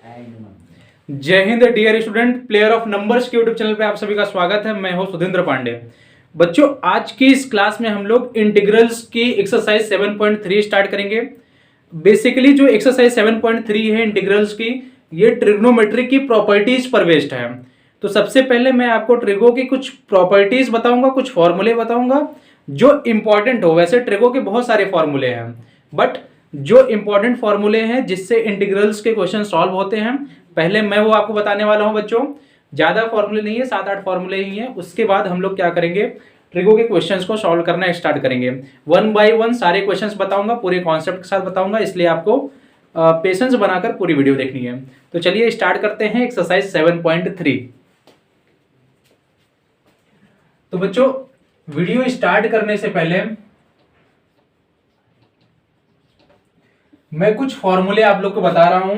जय Hind dear student, player of numbers के YouTube channel पे आप सभी का स्वागत है। मैं हूं सुधींद्र पांडे। बच्चों, आज की इस क्लास में हम लोग इंटीग्रल्स की एक्सरसाइज 7.3 स्टार्ट करेंगे। बेसिकली जो एक्सरसाइज 7.3 है इंटीग्रल्स की, ये ट्रिग्नोमेट्री की प्रॉपर्टीज पर बेस्ड है। तो सबसे पहले मैं आपको ट्रिगो की कुछ प्रॉपर्टीज बताऊंगा, कुछ फॉर्मूले बताऊंगा जो इंपॉर्टेंट हो। वैसे ट्रिगो के बहुत सारे फॉर्मूले हैं, बट जो इंपॉर्टेंट फॉर्मूले हैं जिससे इंटीग्रल्स के क्वेश्चन सॉल्व होते हैं, पहले मैं वो आपको बताने वाला हूं। बच्चों, ज्यादा फॉर्मूले नहीं है, 7-8 फॉर्मूले ही हैं। उसके बाद हम लोग क्या करेंगे, ट्रिगो के क्वेश्चंस को सॉल्व करना स्टार्ट करेंगे। 1 बाय 1 सारे क्वेश्चंस बताऊंगा, पूरे कॉन्सेप्ट के साथ बताऊंगा, इसलिए आपको पेशेंस बनाकर पूरी वीडियो देखनी है। तो चलिए स्टार्ट करते हैं एक्सरसाइज 7.3। तो बच्चों, वीडियो स्टार्ट करने से पहले मैं कुछ फॉर्मूले आप लोग को बता रहा हूं।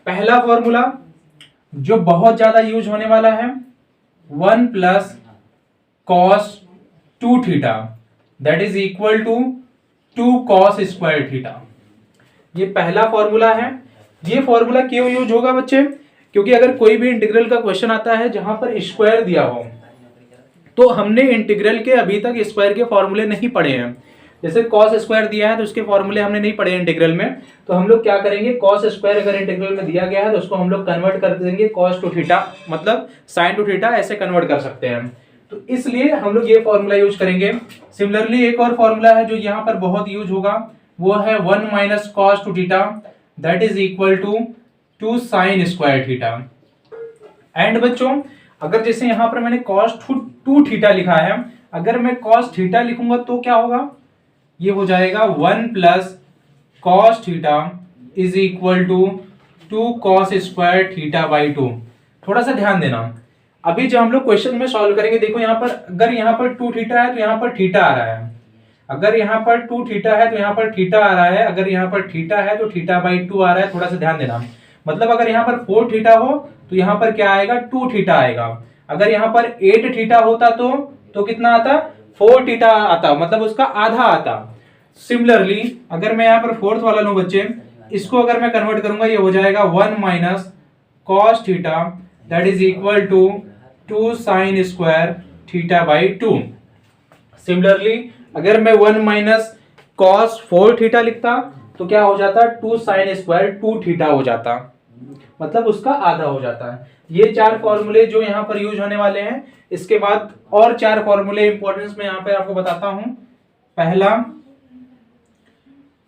पहला फॉर्मूला जो बहुत ज्यादा यूज होने वाला है, 1 plus cos 2 theta that is equal to 2 cos square theta. ये पहला फॉर्मूला है। ये फॉर्मूला क्यों यूज होगा बच्चे? क्योंकि अगर कोई भी इंटीग्रल का क्वेश्चन आता है जहां पर स्क्वायर दिया हो, तो हमने इंटीग्रल के अभी तक स्क्वायर के फॉर्मूले नहीं पढ़े हैं। जैसे कॉस स्क्वायर दिया है तो उसके फॉर्मूले हमने नहीं पढ़े इंटीग्रल में, तो हम लोग क्या करेंगे, कॉस स्क्वायर अगर इंटीग्रल में दिया गया है तो उसको हम लोग कन्वर्ट कर देंगे कॉस टू थीटा, मतलब साइन टू थीटा, ऐसे कन्वर्ट कर सकते हैं। तो इसलिए हम लोग ये फॉर्मूला यूज करेंगे। सिमिलरली एक और फॉर्मूला है जो यहाँ पर बहुत यूज होगा, वो है 1 minus cos two theta that is equal to 2 sine square theta. And बच्चों, अगर जैसे यहाँ पर मैंने कॉस 2 थीटा लिखा है, अगर मैं कॉस थीटा लिखूंगा तो क्या होगा, ये हो जाएगा 1 plus cos theta is equal to 2 cos square theta by 2। थोड़ा सा ध्यान देना, अभी जब हम लोग क्वेश्चन में सॉल्व करेंगे, देखो यहाँ पर अगर यहाँ पर 2 थीटा है तो यहाँ पर थीटा आ रहा है, अगर यहाँ पर 2 थीटा है तो यहाँ पर थीटा आ रहा है, अगर यहाँ पर थीटा है तो थीटा बाई 2 आ रहा है। थोड़ा सा ध्यान देना, मतलब अगर यहाँ पर 4 थीटा हो तो यहाँ पर क्या आएगा, 2 थीटा आएगा। अगर यहाँ पर 8 थीटा होता तो कितना आता, 4 थीटा आता, मतलब उसका आधा आता। सिमिलरली अगर मैं यहाँ पर फोर्थ वाला लूं बच्चे, इसको अगर मैं कन्वर्ट करूंगा, ये हो जाएगा 1 minus cos theta that is equal to 2 sine square theta by 2। Similarly अगर मैं 1 माइनस कॉस 4 थीटा लिखता तो क्या हो जाता, 2 साइन स्क्वायर 2 थीटा हो जाता, मतलब उसका आधा हो जाता है। ये 4 फॉर्मूले जो यहाँ पर यूज होने वाले हैं। इसके बाद और 4 फॉर्मूले इंपॉर्टेंस में यहाँ पे आपको बताता हूं। पहला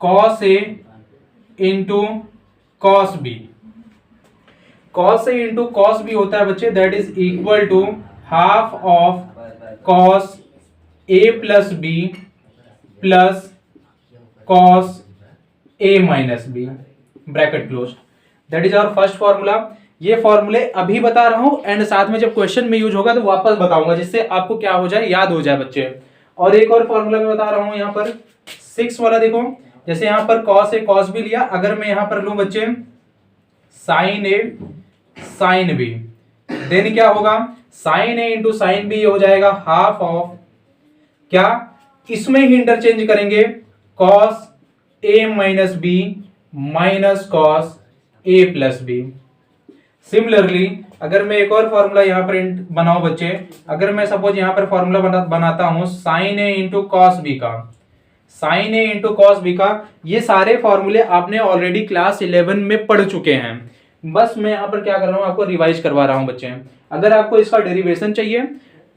cos A into cos B, cos A into cos B होता है बच्चे, that is equal to half of cos A plus B plus cos A minus B, bracket close. That is our first formula. ये फॉर्मूले अभी बता रहा हूं and साथ में जब क्वेश्चन में यूज होगा तो वापस बताऊंगा, जिससे आपको क्या हो जाए, याद हो जाए बच्चे। और एक और फॉर्मूला मैं बता रहा हूं यहाँ पर 6 वाला। देखो जैसे यहाँ पर कॉस ए कॉस बी लिया, अगर मैं यहाँ पर लूं बच्चे sine A sine B, then क्या होगा, sign A into sine B हो जाएगा हाफ ऑफ, क्या इसमें ही इंटरचेंज करेंगे, cos A minus B minus cos A plus B. Similarly अगर मैं एक और फॉर्मूला यहाँ पर बनाऊं बच्चे, अगर मैं सपोज यहाँ पर फॉर्मूला बनाता हूं sine A into cos B का, sign A into cos B का, ये सारे फॉर्मूले आपने ऑलरेडी क्लास 11 में पढ़ चुके हैं। बस मैं यहाँ पर क्या कर रहा हूँ, आपको रिवाइज करवा रहा हूँ बच्चे। अगर आपको इसका डेरिवेशन चाहिए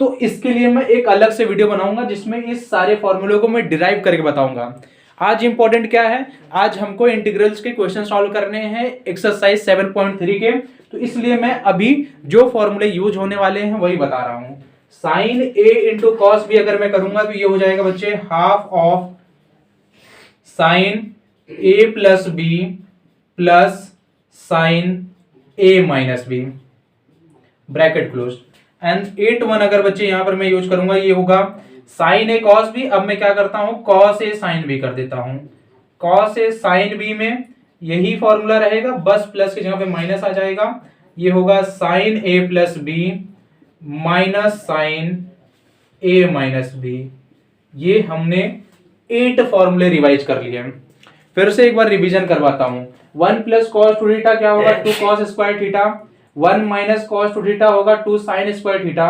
तो इसके लिए मैं एक अलग से वीडियो बनाऊंगा जिसमें इस सारे फॉर्मूले को मैं डिराइव करके बताऊंगा। आज इंपॉर्टेंट क्या है, आज हमको इंटीग्रल्स के क्वेश्चन सॉल्व करने हैं एक्सरसाइज 7.3 के, तो इसलिए मैं अभी जो फॉर्मूले यूज होने वाले हैं वही बता रहा हूं। Sine A into cos B अगर मैं करूंगा तो ये हो जाएगा बच्चे half of sine A plus B plus sine A minus B, bracket close. And 8 अगर बच्चे यहां पर मैं यूज करूंगा, ये होगा साइन ए कॉस बी। अब मैं क्या करता हूं, कॉस ए साइन बी कर देता हूं। कॉस ए साइन बी में यही फॉर्मूला रहेगा, बस प्लस की जगह पे माइनस आ जाएगा। ये होगा sign A plus B minus sine A minus B. ये हमने 8 फॉर्मूले रिवाइज कर लिए हैं। फिर से एक बार रिवीजन करवाता हूं। 1 प्लस कॉस टू थीटा क्या होगा 2 cos square theta, 1 minus cos two theta होगा 2 sine square theta,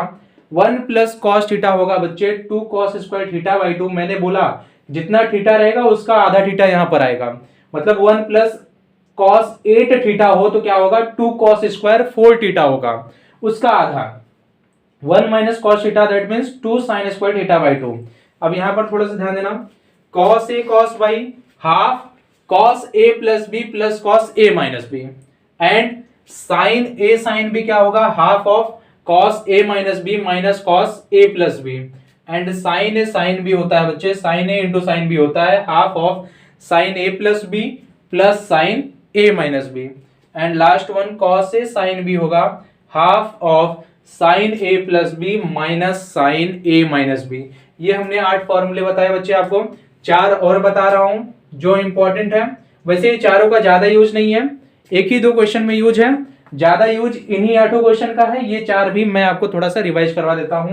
1 plus cos theta होगा बच्चे 2 कॉस स्क्वायर थीटा बाई 2। मैंने बोला जितना थीटा रहेगा उसका आधा थीटा यहाँ पर आएगा, मतलब 1 प्लस कॉस 8 थीटा हो तो क्या होगा 2 कॉस स्क्वायर 4 थीटा होगा, उसका आधा 1 minus cos theta that means 2 sine square theta by 2। अब यहां पर थोड़ा सा ध्यान देना, cos A cos by half cos A plus B plus cos A minus B, and sine A sine B क्या होगा half of cos A minus B minus cos A plus B, and sine A sine B होता है बच्चे sine A into sine B होता है half of sine A plus B plus sine A minus B, and last one cos A sine B होगा half of sine A plus B minus sine A minus B. ये हमने 8 फॉर्मूले बताए बच्चे, आपको 4 और बता रहा हूं जो इंपॉर्टेंट है। वैसे ये चारों का ज्यादा यूज नहीं है, एक ही 2 क्वेश्चन में यूज है, ज्यादा यूज इन्हीं 8 क्वेश्चन का है। ये 4 भी मैं आपको थोड़ा सा रिवाइज करवा देता हूं।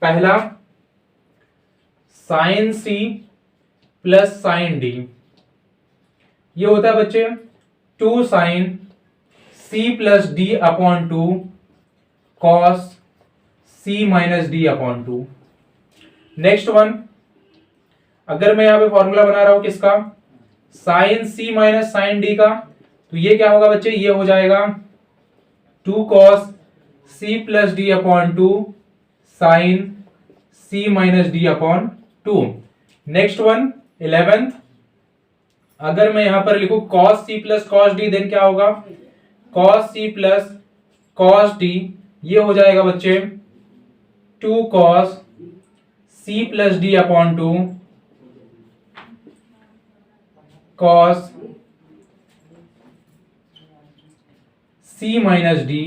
पहला sine C plus sine D, ये होता है बच्चे 2 sine C plus D upon 2 cos C minus D upon 2। Next one, अगर मैं यहां पे फॉर्मूला बना रहा हूं किसका sine C minus sine D का, तो ये क्या होगा बच्चे, ये हो जाएगा 2 cos C plus D upon 2 sine C minus D upon 2। Next one 11th, अगर मैं यहां पर लिखूं cos C plus cos D then क्या होगा cos C plus cos D, ये हो जाएगा बच्चे 2 cos C plus D upon 2 cos C minus D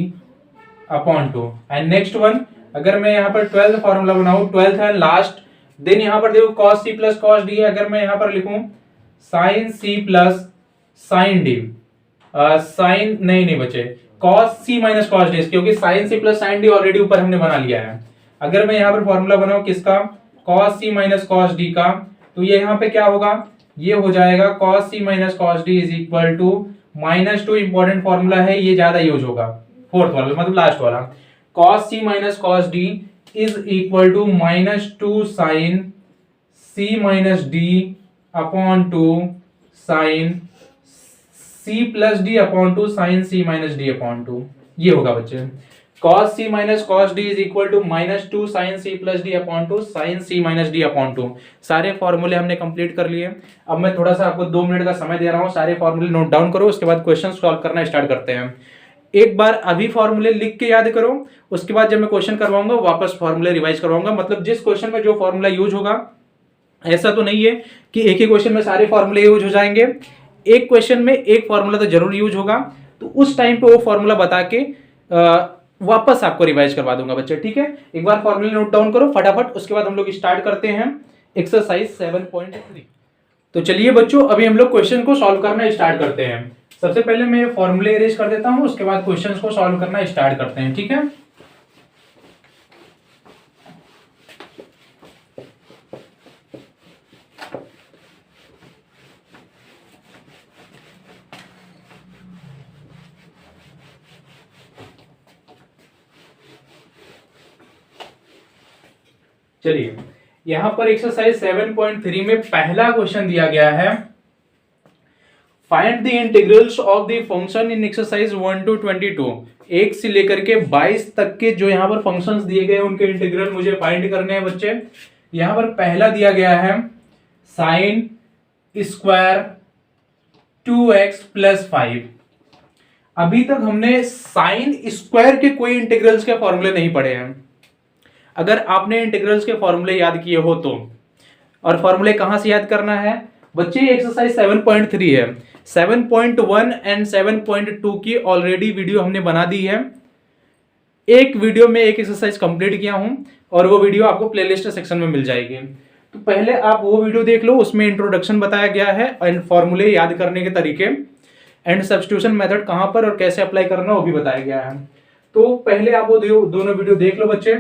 upon 2। And next one, अगर मैं यहां पर 12th फॉर्मूला बनाऊं 12th है लास्ट, देन यहां पर देखो cos c plus cos d है, अगर मैं यहां पर लिखूं sin c plus sin d, sine नहीं बचे cos c minus cos d, क्योंकि sin c plus sin d already ऊपर हमने बना लिया है। अगर मैं यहां पर फॉर्मूला बनाऊं किसका cos c minus cos d का, तो ये यहां पे क्या होगा, ये हो जाएगा cos c minus cos d is equal to -2, important formula है, ये ज्यादा यूज होगा 4th वाला मतलब लास्ट वाला, cos c minus cos d is equal to -2 sine c minus d upon 2 sine c plus d upon 2 sine c minus d upon 2, ये होगा बच्चे cos c minus cos d is equal to -2 sine c plus d upon 2 sine c minus d upon 2। सारे फॉर्मूले हमने complete कर लिए। अब मैं थोड़ा सा आपको 2 मिनट का समय दे रहा हूँ, सारे फॉर्मूले नोट डाउन करो, उसके बाद क्वेश्चन सॉल्व करना स्टार्ट करते हैं। एक बार अभी फॉर्मूले लिख के याद करो, उसके बाद जब मैं क्वेश्चन करवाऊंगा वापस फॉर्मूले रिवाइज करवाऊंगा, मतलब जिस क्वेश्चन में जो फॉर्मूला यूज होगा, ऐसा तो नहीं है कि एक ही क्वेश्चन में सारे फॉर्मूले यूज हो जाएंगे, एक क्वेश्चन में एक फॉर्मूला तो जरूर यूज होगा, तो उस टाइम पे वो फॉर्मूला बता के वापस आपको रिवाइज करवा दूंगा बच्चे, ठीक है। एक बार फॉर्मूले नोट डाउन करो फटाफट, उसके बाद हम लोग स्टार्ट करते हैं एक्सरसाइज 7.3। तो चलिए बच्चों अभी हम लोग क्वेश्चन को सॉल्व करना स्टार्ट करते हैं। सबसे पहले मैं फॉर्मूले अरेंज कर देता हूं, उसके बाद क्वेश्चंस को सॉल्व करना स्टार्ट करते हैं, ठीक है। चलिए यहां पर एक्सरसाइज 7.3 में पहला क्वेश्चन दिया गया है, find the integrals of the function in exercise 1 to 22। 1 से लेकर के 22 तक के जो यहाँ पर फंक्शंस दिए गए उनके इंटीग्रल मुझे फाइंड करने हैं बच्चे। यहाँ पर पहला दिया गया है साइन स्क्वायर 2x प्लस 5। अभी तक हमने साइन स्क्वायर के कोई इंटीग्रल्स के फॉर्मूले नहीं पढ़े हैं। अगर आपने इंटीग्रल्स के फॉर्मूले याद किए हो तो, और फॉर्मूले कहां से याद करना है बच्चे, एक्सरसाइज 7.3 है। 7.1 एंड 7.2 की ऑलरेडी वीडियो हमने बना दी है। एक वीडियो में एक एक्सरसाइज कंप्लीट किया हूं और वो वीडियो आपको प्लेलिस्ट सेक्शन में मिल जाएगी, तो पहले आप वो वीडियो देख लो, उसमें इंट्रोडक्शन बताया गया है एंड फॉर्मूले याद करने के तरीके एंड सब्स्टिट्यूशन मेथड कहां पर और कैसे अप्लाई करना वो भी बताया गया है। तो पहले आप वो दोनों वीडियो देख लो बच्चे,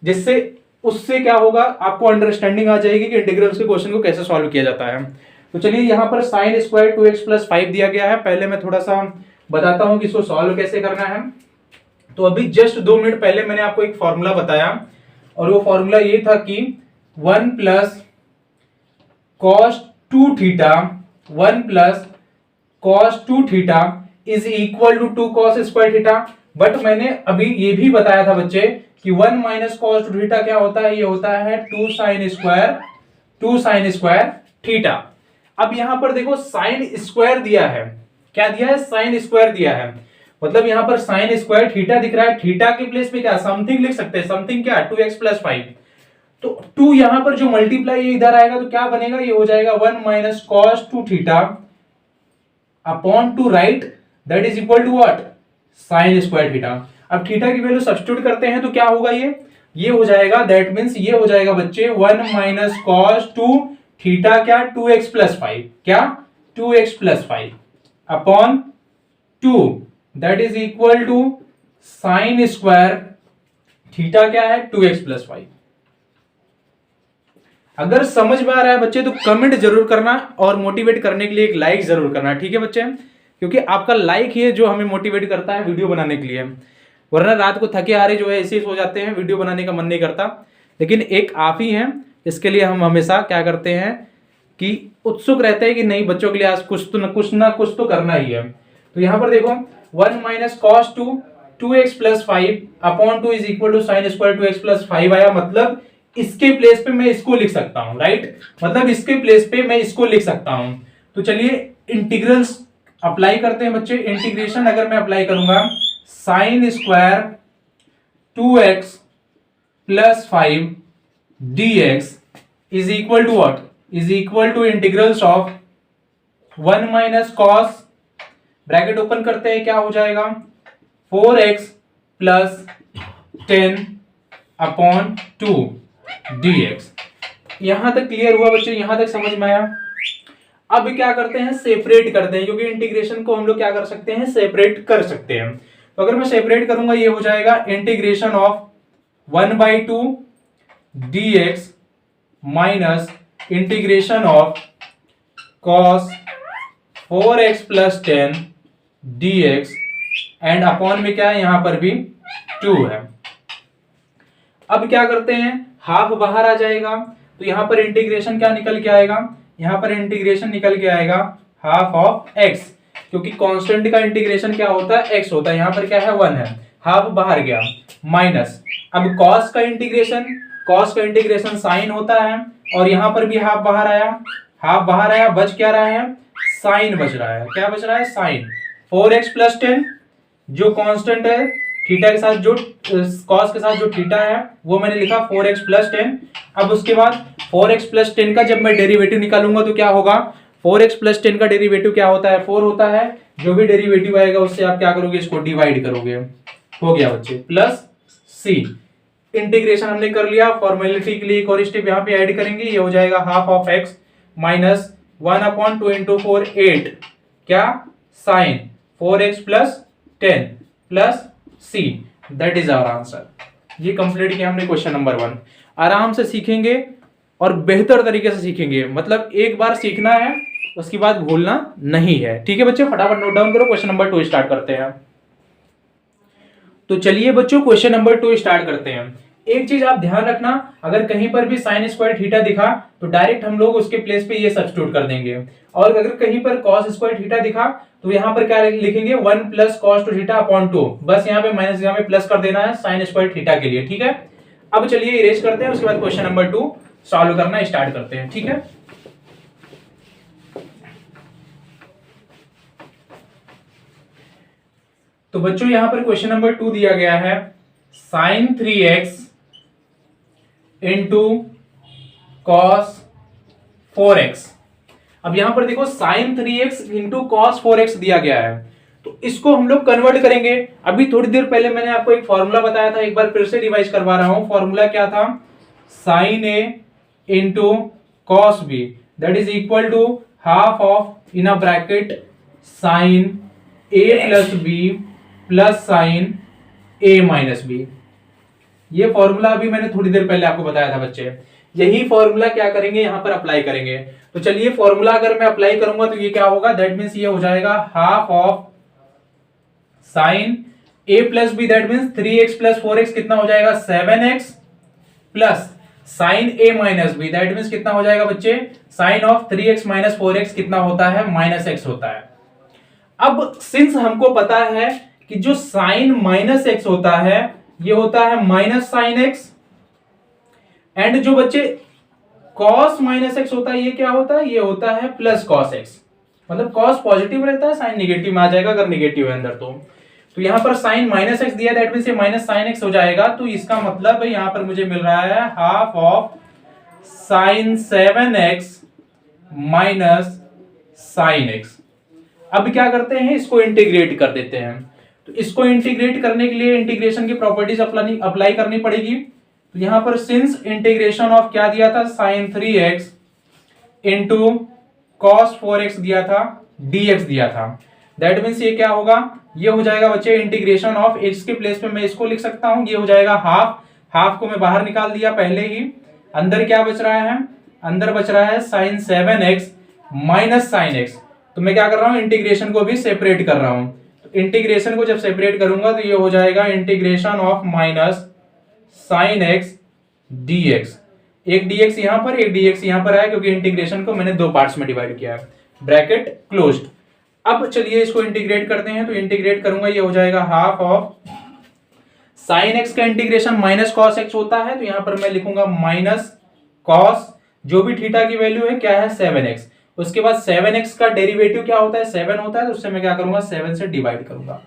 जिससे उससे क्या होगा आपको अंडरस्टैंडिंग आ जाएगी कि इंटीग्रल्स के क्वेश्चन को कैसे सॉल्व किया जाता है। तो चलिए यहाँ पर साइन स्क्वायर 2x प्लस 5 दिया गया है। पहले मैं थोड़ा सा बताता हूं कि इसको सॉल्व कैसे करना है। तो अभी जस्ट 2 मिनट पहले मैंने आपको एक फॉर्मूला बताया और वो फॉर्मूला ये था कि 1 plus cos 2 theta 1 plus cos 2 theta is equal to 2 cos square theta. But मैंने अभी ये भी बताया था बच्चे कि 1 माइनस कॉस 2 थीटा क्या होता है, ये होता है 2 साइन स्क्वायर थीटा। अब यहां पर देखो साइन स्क्वायर दिया है, क्या दिया है, साइन स्क्वायर दिया है, मतलब यहां पर साइन स्क्वायर थीटा दिख रहा है। थीटा के प्लेस पे क्या समथिंग लिख सकते हैं, समथिंग क्या 2x प्लस 5। तो 2 यहां पर जो मल्टीप्लाई ये इधर आएगा तो क्या बनेगा, ये हो जाएगा 1 minus cos 2 theta upon 2 right, that is equal to what, sine square theta. अब थीटा की वैल्यू सब्स्टिट्यूट करते हैं तो क्या होगा, ये हो जाएगा, दैट मींस ये हो जाएगा बच्चे 1 माइनस कॉस 2 थीटा क्या 2x प्लस 5, क्या 2x plus 5 upon 2 that is equal to sine square theta क्या है 2x प्लस 5। अगर समझ में आ रहा है बच्चे तो कमेंट जरूर करना और मोटिवेट करने के लिए एक लाइक जरूर करना, ठीक है बच्चे, क्योंकि आपका लाइक ही है जो हमें मोटिवेट करता है वीडियो बनाने के लिए। वरना रात को थके हारे जो है ऐसे ही सो जाते हैं, वीडियो बनाने का मन नहीं करता। लेकिन एक आप ही हैं, इसके लिए हम हमेशा क्या करते हैं कि उत्सुक रहते हैं कि नहीं बच्चों के लिए आज कुछ तो करना ही है। तो यहां पर देखो 1 minus cos 2 2x plus 5 upon 2 is equal to sine square 2x plus 5 आया। मतलब इसके प्लेस पे मैं इसको लिख सकता हूं, राइट, मतलब इसके प्लेस पे मैं इसको लिख सकता हूं। तो चलिए इंटीग्रल्स अप्लाई करते हैं बच्चे। इंटीग्रेशन अगर मैं अप्लाई करूंगा sine square 2x plus 5 dx is equal to what, is equal to integrals of 1 minus cos, bracket open करते हैं, क्या हो जाएगा 4x प्लस 10 अपॉन 2 dx। यहां तक क्लियर हुआ बच्चे, यहां तक समझ में आया। अब क्या करते हैं, सेपरेट करते हैं, क्योंकि इंटीग्रेशन को हम लोग क्या कर सकते हैं, सेपरेट कर सकते हैं। तो अगर मैं सेपरेट करूंगा ये हो जाएगा integration of 1/2 dx minus integration of cos 4x plus 10 dx and upon में क्या है, यहां पर भी 2 है। अब क्या करते हैं, हाफ बाहर आ जाएगा, तो यहां पर इंटीग्रेशन क्या निकल के आएगा, यहां पर इंटीग्रेशन निकल के आएगा हाफ ऑफ x, क्योंकि कांस्टेंट का इंटीग्रेशन क्या होता है, x होता है, यहां पर क्या है 1 है, हाफ बाहर गया, माइनस अब cos का इंटीग्रेशन साइन होता है और यहां पर भी हाफ बाहर आया, बच क्या रहा है, साइन बच रहा है, क्या बच रहा है, साइन 4x प्लस 10 जो कांस्टेंट है, थीटा के साथ जो cos के साथ जो थीटा है वो मैंने लिखा 4x प्लस 10। अब उसके बाद 4x प्लस 10 का जब मैं डेरिवेटिव निकालूंगा तो क्या होगा, 4x प्लस 10 का डेरिवेटिव क्या होता है, 4 होता है। जो भी डेरिवेटिव आएगा उससे आप क्या करोगे, इसको डिवाइड करोगे, हो गया बच्चे, प्लस c। इंटीग्रेशन हमने कर लिया, फॉर्मेलिटी के लिए एक और स्टेप यहाँ पे ऐड करेंगे, ये हो जाएगा half of x minus 1 upon 2 into 4 8 क्या sine 4x plus 10 plus C, that is our answer. ये कंप्लीट किया हमने क्वेश्चन नंबर 1। आराम से सीखेंगे और बेहतर तरीके से सीखेंगे, मतलब एक बार सीखना है उसके बाद भूलना नहीं है, ठीक है बच्चे। फटाफट नोट डाउन करो, क्वेश्चन नंबर 2 स्टार्ट करते हैं। तो चलिए बच्चों क्वेश्चन नंबर 2 स्टार्ट करते हैं। एक चीज आप ध्यान रखना, अगर कहीं पर भी साइन स्क्वायर थीटा दिखा तो डायरेक्ट हम लोग उसके प्लेस पे ये सब्स्टिट्यूट कर देंगे, और अगर कहीं पर कॉस स्क्वायर थीटा दिखा तो यहाँ पर क्या लिखेंगे 1 प्लस कॉस 2 थीटा अपॉन 2, बस यहाँ पे माइनस यहाँ पे प्लस कर देना है साइन स्क्वायर थीटा के लिए, ठीक है। अब चलिए इरेज करते हैं, उसके बाद क्वेश्चन नंबर 2 सॉल्व करना स्टार्ट करते हैं, ठीक है। तो बच्चों यहां पर क्वेश्चन नंबर 2 दिया गया है sign 3x into cos 4x। अब यहां पर देखो sign 3x into cos 4x दिया गया है, तो इसको हम लोग कन्वर्ट करेंगे। अभी थोड़ी देर पहले मैंने आपको एक फॉर्मूला बताया था, एक बार फिर से रिवाइज करवा रहा हूं। फॉर्मूला क्या था, sine a into cos b that is equal to half of in a bracket sine a plus b plus sine a minus b। ये फॉर्मूला अभी मैंने थोड़ी देर पहले आपको बताया था बच्चे। यही फॉर्मूला क्या करेंगे यहाँ पर अप्लाई करेंगे। तो चलिए फॉर्मूला अगर मैं अप्लाई करूंगा तो ये क्या होगा, दैट मीन्स ये हो जाएगा half of sine A plus B, that means 3x plus 4x कितना हो जाएगा 7x plus sine A minus B, that means कितना हो जाएगा बच्चे, sign of 3x minus 4x कितना होता है, माइनस x होता है। अब सिंस हमको पता है कि जो साइन माइनस x होता है ये होता है माइनस साइन x, एंड जो बच्चे cos माइनस x होता है ये क्या होता है, ये होता है प्लस cos x। मतलब cos पॉजिटिव रहता है, साइन नेगेटिव में आ जाएगा अगर नेगेटिव है अंदर तो यहां पर साइन माइनस एक्स दिया, दैट मींस ये माइनस साइन एक्स हो जाएगा। तो इसका मतलब यहां पर मुझे मिल रहा है half of sign 7x minus sine x. अब क्या करते हैं, इसको इंटीग्रेट कर देते हैं। तो इसको इंटीग्रेट करने के लिए इंटीग्रेशन की प्रॉपर्टीज अप्लाई करनी पड़ेगी। तो यहां पर सिंस इंटीग्रेशन ऑफ क्या दिया था, sign 3x into cos 4x दिया था, dx दिया था, दैट मीन्स ये क्या होगा, ये हो जाएगा बच्चे इंटीग्रेशन ऑफ x के प्लेस पे मैं इसको लिख सकता हूं, ये हो जाएगा हाफ को मैं बाहर निकाल दिया पहले ही। अंदर क्या बच रहा है, अंदर बच रहा है sign 7x minus sine x. तो मैं क्या कर रहा हूं, इंटीग्रेशन को भी सेपरेट कर रहा हूं। तो इंटीग्रेशन को जब सेपरेट करूंगा तो ये हो जाएगा integration of minus sine x dx। एक dx यहां पर, एक dx यहां पर आया क्योंकि इंटीग्रेशन को मैंने दो पार्ट्स में डिवाइड किया है, ब्रैकेट क्लोज्ड। अब चलिए इसको इंटीग्रेट करते हैं। तो इंटीग्रेट करूंगा ये हो जाएगा हाफ ऑफ साइन एक्स का इंटीग्रेशन माइनस कॉस एक्स होता है, तो यहां पर मैं लिखूंगा माइनस कॉस, जो भी थीटा की वैल्यू है क्या है 7x। उसके बाद 7x का डेरिवेटिव क्या होता है, 7 होता है, तो उससे मैं क्या करूंगा 7 से डिवाइड करूंगा,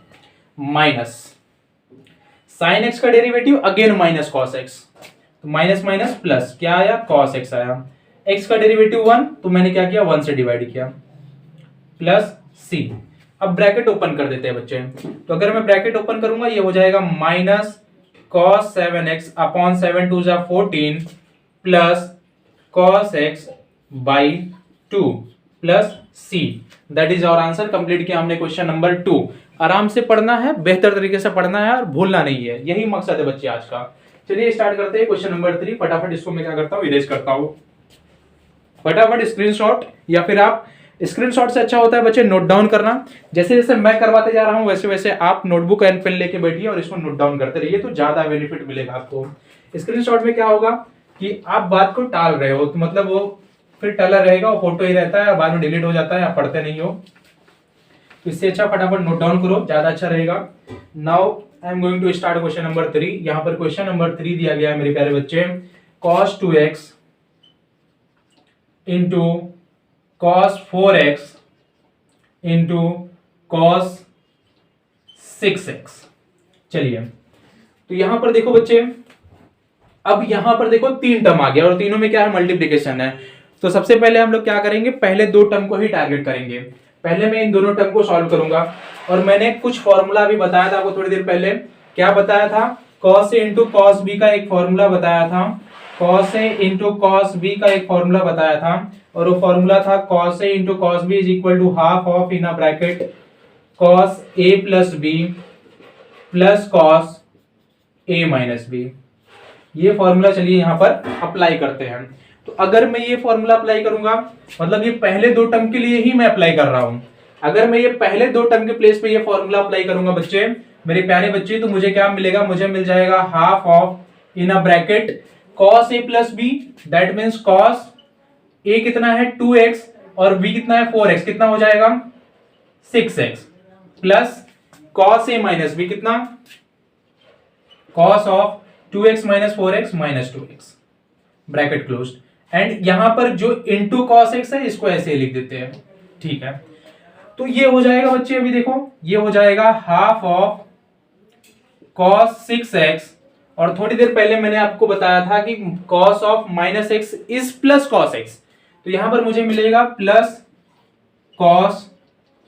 माइनस साइन एक्स का derivative again minus cos x, तो माइनस माइनस प्लस क्या आया, कॉस एक्स आया। एक्स का डेरिवेटिव 1, तो मैंने क्या किया 1 से डिवाइड किया, प्लस सी। अब ब्रैकेट ओपन कर देते हैं बच्चे। तो अगर मैं ब्रैकेट ओपन करूंगा ये हो जाएगा माइनस कॉस 7x अपॉन 7 2 जा 14 plus cos x by 2 plus C. That is our answer. Complete किया हमने क्वेश्चन नंबर 2। आराम से पढ़ना है, बेहतर तरीके से पढ़ना है और भूलना नहीं है, यही मकसद है बच्चे आज का। चलिए स्टार्ट करते हैं क्वेश्चन नंबर 3। फटाफट इसको मैं क्या करता हूँ, इरेज करता हूँ। फटाफट स्क्रीनशॉट, या फिर आप स्क्रीनशॉट से अच्छा होता है बच्चे नोट डाउन करना। जैसे जैसे मैं करवाते जा रहा हूं वैसे वैसे आप नोटबुक एंड पेन लेके बैठिए और इसको नोट डाउन करते रहिए, तो ज्यादा बेनिफिट मिलेगा आपको। स्क्रीनशॉट में क्या होगा कि आप बात को टाल रहे हो, तो मतलब वो फिर टला रहेगा, वो फोटो ही रहता है, बाद में डिलीट हो जाता है, आप पढ़ते नहीं हो। तो इससे अच्छा फटाफट नोट डाउन करो, ज्यादा अच्छा रहेगा। Now I am going to start question number 3। यहाँ पर क्वेश्चन नंबर 3 दिया गया है मेरे प्यारे बच्चे, cos 2x into cos 4x into cos 6x। चलिए तो यहां पर देखो बच्चे, अब यहां पर देखो 3 टर्म आ गया और तीनों में क्या है, मल्टीप्लिकेशन है। तो सबसे पहले हम लोग क्या करेंगे, पहले 2 टर्म को ही टारगेट करेंगे। पहले मैं इन दोनों टर्म को सॉल्व करूंगा और मैंने कुछ फॉर्मूला भी बताया था आपको थोड़ी देर पहले। क्या बताया था, cos a into cos b का एक फॉर्मूला बताया था, cos a into cos b का एक फॉर्मूला बताया था, और वो फॉर्मूला था cos a into cos b is equal to half of in a bracket cos a plus b plus cos a minus b। ये फॉर्मूला चलिए यहां पर अप्लाई करते हैं। तो अगर मैं ये फॉर्मूला अप्लाई करूंगा, मतलब ये पहले 2 टर्म के लिए ही मैं अप्लाई कर रहा हूं। अगर मैं ये पहले 2 टर्म के प्लेस पे ये फॉर्मूला अप्लाई करूंगा बच्चे, मेरे प्यारे बच्चे, तो मुझे क्या मिलेगा, मुझे मिल जाएगा half of in a bracket cos a plus b, that means cos a कितना है 2x और b कितना है 4x, कितना हो जाएगा 6x, plus cos a minus b कितना, cos of 2x minus 4x minus 2x, bracket closed. And यहां पर जो इंटू cos x है इसको ऐसे ही लिख देते हैं, ठीक है। तो ये हो जाएगा बच्चे, अभी देखो ये हो जाएगा हाफ ऑफ cos 6x, और थोड़ी देर पहले मैंने आपको बताया था कि cos of minus x is plus cos x, तो यहां पर मुझे मिलेगा plus cos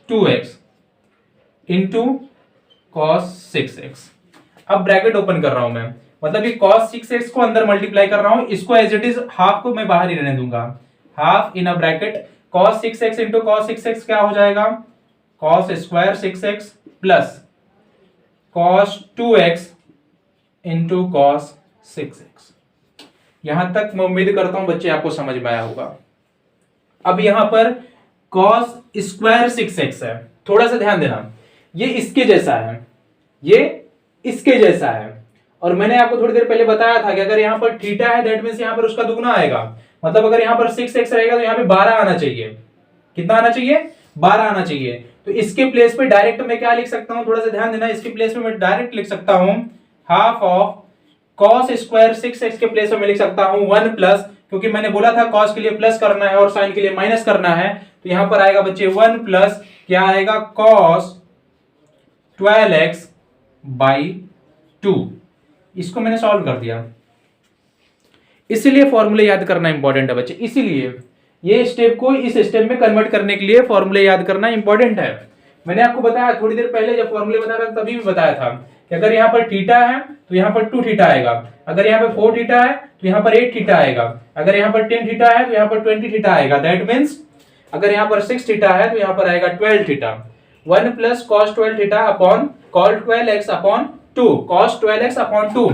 2x into cos 6x। अब ब्रैकेट ओपन कर रहा हूं मैं, मतलब ये cos 6x को अंदर मल्टीप्लाई कर रहा हूं, इसको एज इट इज हाफ को मैं बाहर ही रहने दूंगा, half in a bracket cos 6x into cos 6x क्या हो जाएगा, cos square 6x plus cos 2x into cos 6x। यहां तक मैं उम्मीद करता हूं बच्चे आपको समझ में आया होगा। अब यहां पर cos स्क्वायर 6x है, थोड़ा सा ध्यान देना, ये इसके जैसा है, ये इसके जैसा है, और मैंने आपको थोड़ी देर पहले बताया था कि अगर यहां पर थीटा है दैट मींस यहां पर उसका दुगना आएगा, मतलब अगर यहां पर 6x रहेगा तो यहां पे 12 आना चाहिए। कितना आना चाहिए? 12 आना चाहिए। तो इसके प्लेस पे डायरेक्ट मैं क्या लिख सकता हूं, थोड़ा सा ध्यान देना, इसके प्लेस पे मैं डायरेक्ट लिख सकता हूं half of cos square 6x के प्लेस में मैं लिख सकता हूं 1 प्लस, क्योंकि मैंने बोला था cos के लिए प्लस करना है और sin के लिए माइनस करना है, तो यहां पर आएगा बच्चे 1 प्लस क्या आएगा cos 12x बाई 2। इसको मैंने सॉल्व कर दिया। इसीलिए फॉर्मूले याद करना इंपॉर्टेंट है बच्चे, इसीलिए ये स्टेप को इस स्टेप में कन्वर्ट करने के लिए फॉर्मूले याद करना इंपॉर्टेंट है। मैंने आपको बताया थोड़ी देर पहले जब फॉर्मूले बता रहा था तभी भी बताया था कि अगर यहाँ पर थीटा है तो यहाँ पर 2 थीटा आएगा, अगर यहाँ पर 4 थीटा है तो यहाँ पर 8 थीटा आएगा, अगर यहाँ पर 10 थीटा है तो यहाँ पर 20 थीटा आएगा। दैट मीन्स अगर यहाँ पर 6 थीटा है तो यहाँ पर आएगा 12 theta. 1 plus cos 12 theta upon cos 12x upon 2, cos 12x upon 2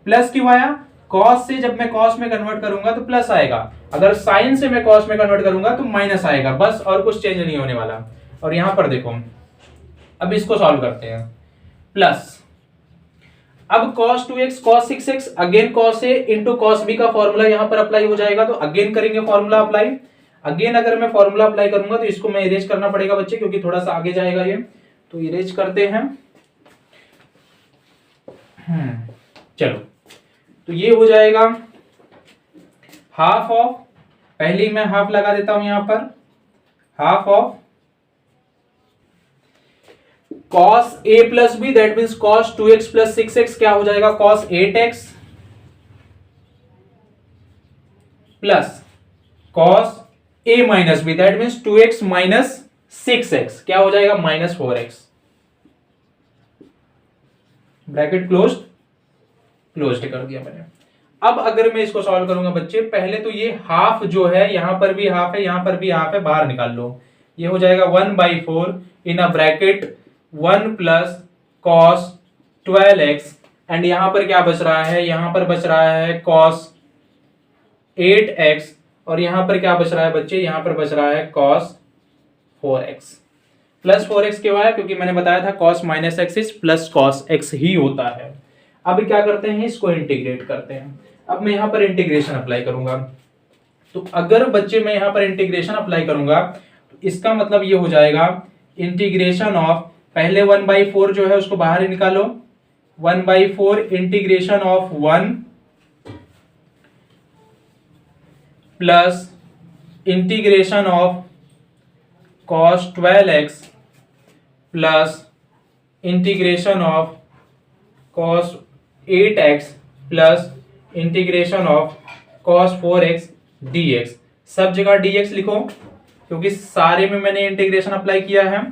plus क्यों आया? cos से जब मैं cos में कन्वर्ट करूंगा तो प्लस आएगा, अगर sin से मैं cos में कन्वर्ट करूंगा तो माइनस आएगा, बस और कुछ चेंज नहीं होने वाला। और यहां पर देखो, अब इसको सॉल्व करते हैं, प्लस अब cos 2x cos 6x again cos a into cos b का फॉर्मूला यहां पर अप्लाई हो जाएगा, तो अगेन करेंगे फॉर्मूला अप्लाई। अगेन अगर मैं फॉर्मूला अप्लाई करूंगा तो इसको मैं इरेज करना पड़ेगा बच्चे, क्योंकि थोड़ा सा आगे जाएगा ये, तो इरेज करते हैं। चलो, तो ये हो जाएगा हाफ ऑफ, पहले ही मैं हाफ लगा देता हूं यहां पर, half of cos a plus B that means cos 2x plus 6x क्या हो जाएगा cos 8x plus cos a minus B that means 2x minus 6x क्या हो जाएगा माइनस 4x। ब्रैकेट क्लोज्ड कर दिया मैंने। अब अगर मैं इसको सॉल्व करूंगा बच्चे, पहले तो ये हाफ जो है यहां पर भी हाफ है, यहां पर भी हाफ है, बाहर निकाल लो, ये हो जाएगा 1/4 in a bracket 1 plus cos 12x and यहां पर क्या बच रहा है, यहां पर बच रहा है cos 8x और यहां पर क्या बच रहा है बच्चे, यहां पर बच रहा है cos 4x। प्लस 4x क्यों आया? क्योंकि मैंने बताया था cos minus x is plus cos x ही होता है। अब क्या करते हैं, इसको इंटीग्रेट करते हैं। अब मैं यहां पर इंटीग्रेशन अप्लाई करूंगा, तो अगर बच्चे मैं यहां पर इंटीग्रेशन अप्लाई करूंगा तो इसका मतलब ये हो जाएगा इंटीग्रेशन ऑफ, पहले 1/4 जो है उसको बाहर ही निकालो, 1/4 integration of 1 plus integration of cos 12x plus integration of cos 8x plus integration of cos 4x dx। सब जगह dx लिखो क्योंकि सारे में मैंने इंटीग्रेशन अप्लाई किया है।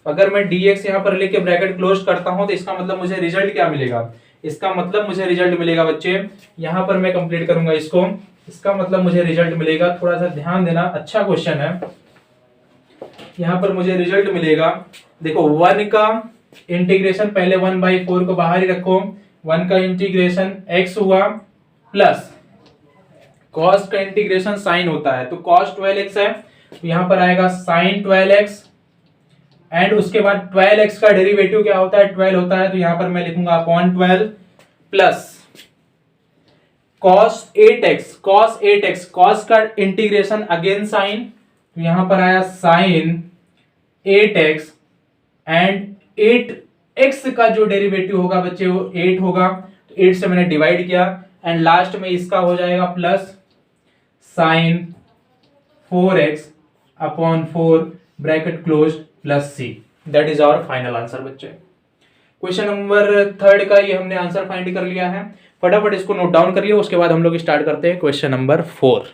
अगर मैं dx यहां पर लेके ब्रैकेट क्लोज करता हूं तो इसका मतलब मुझे रिजल्ट क्या मिलेगा, इसका मतलब मुझे रिजल्ट मिलेगा बच्चे, यहां पर मैं कंप्लीट करूंगा इसको, इसका मतलब मुझे रिजल्ट मिलेगा, थोड़ा सा ध्यान देना, अच्छा क्वेश्चन है। यहां पर मुझे रिजल्ट मिलेगा, देखो 1 का इंटीग्रेशन पहले 1/4 को बाहर ही रखो, 1 का इंटीग्रेशन x हुआ प्लस cos का इंटीग्रेशन sin होता है, तो cos 12x है तो यहां पर आएगा sin 12x एंड उसके बाद 12x का डेरिवेटिव क्या होता है 12 होता है, तो यहां पर मैं लिखूंगा upon 12 plus cos 8x cos का इंटीग्रेशन अगेन sin, तो यहां पर आया sin 8x एंड 8x का जो डेरिवेटिव होगा बच्चे वो 8 होगा, तो 8 से मैंने डिवाइड किया एंड लास्ट में इसका हो जाएगा plus sin 4x upon 4 bracket close plus c। That is our final answer बच्चे। क्वेश्चन नंबर 3 का ये हमने आंसर फाइंड कर लिया है, फटाफट इसको नोट डाउन करिए, उसके बाद हम लोग स्टार्ट करते हैं क्वेश्चन नंबर 4।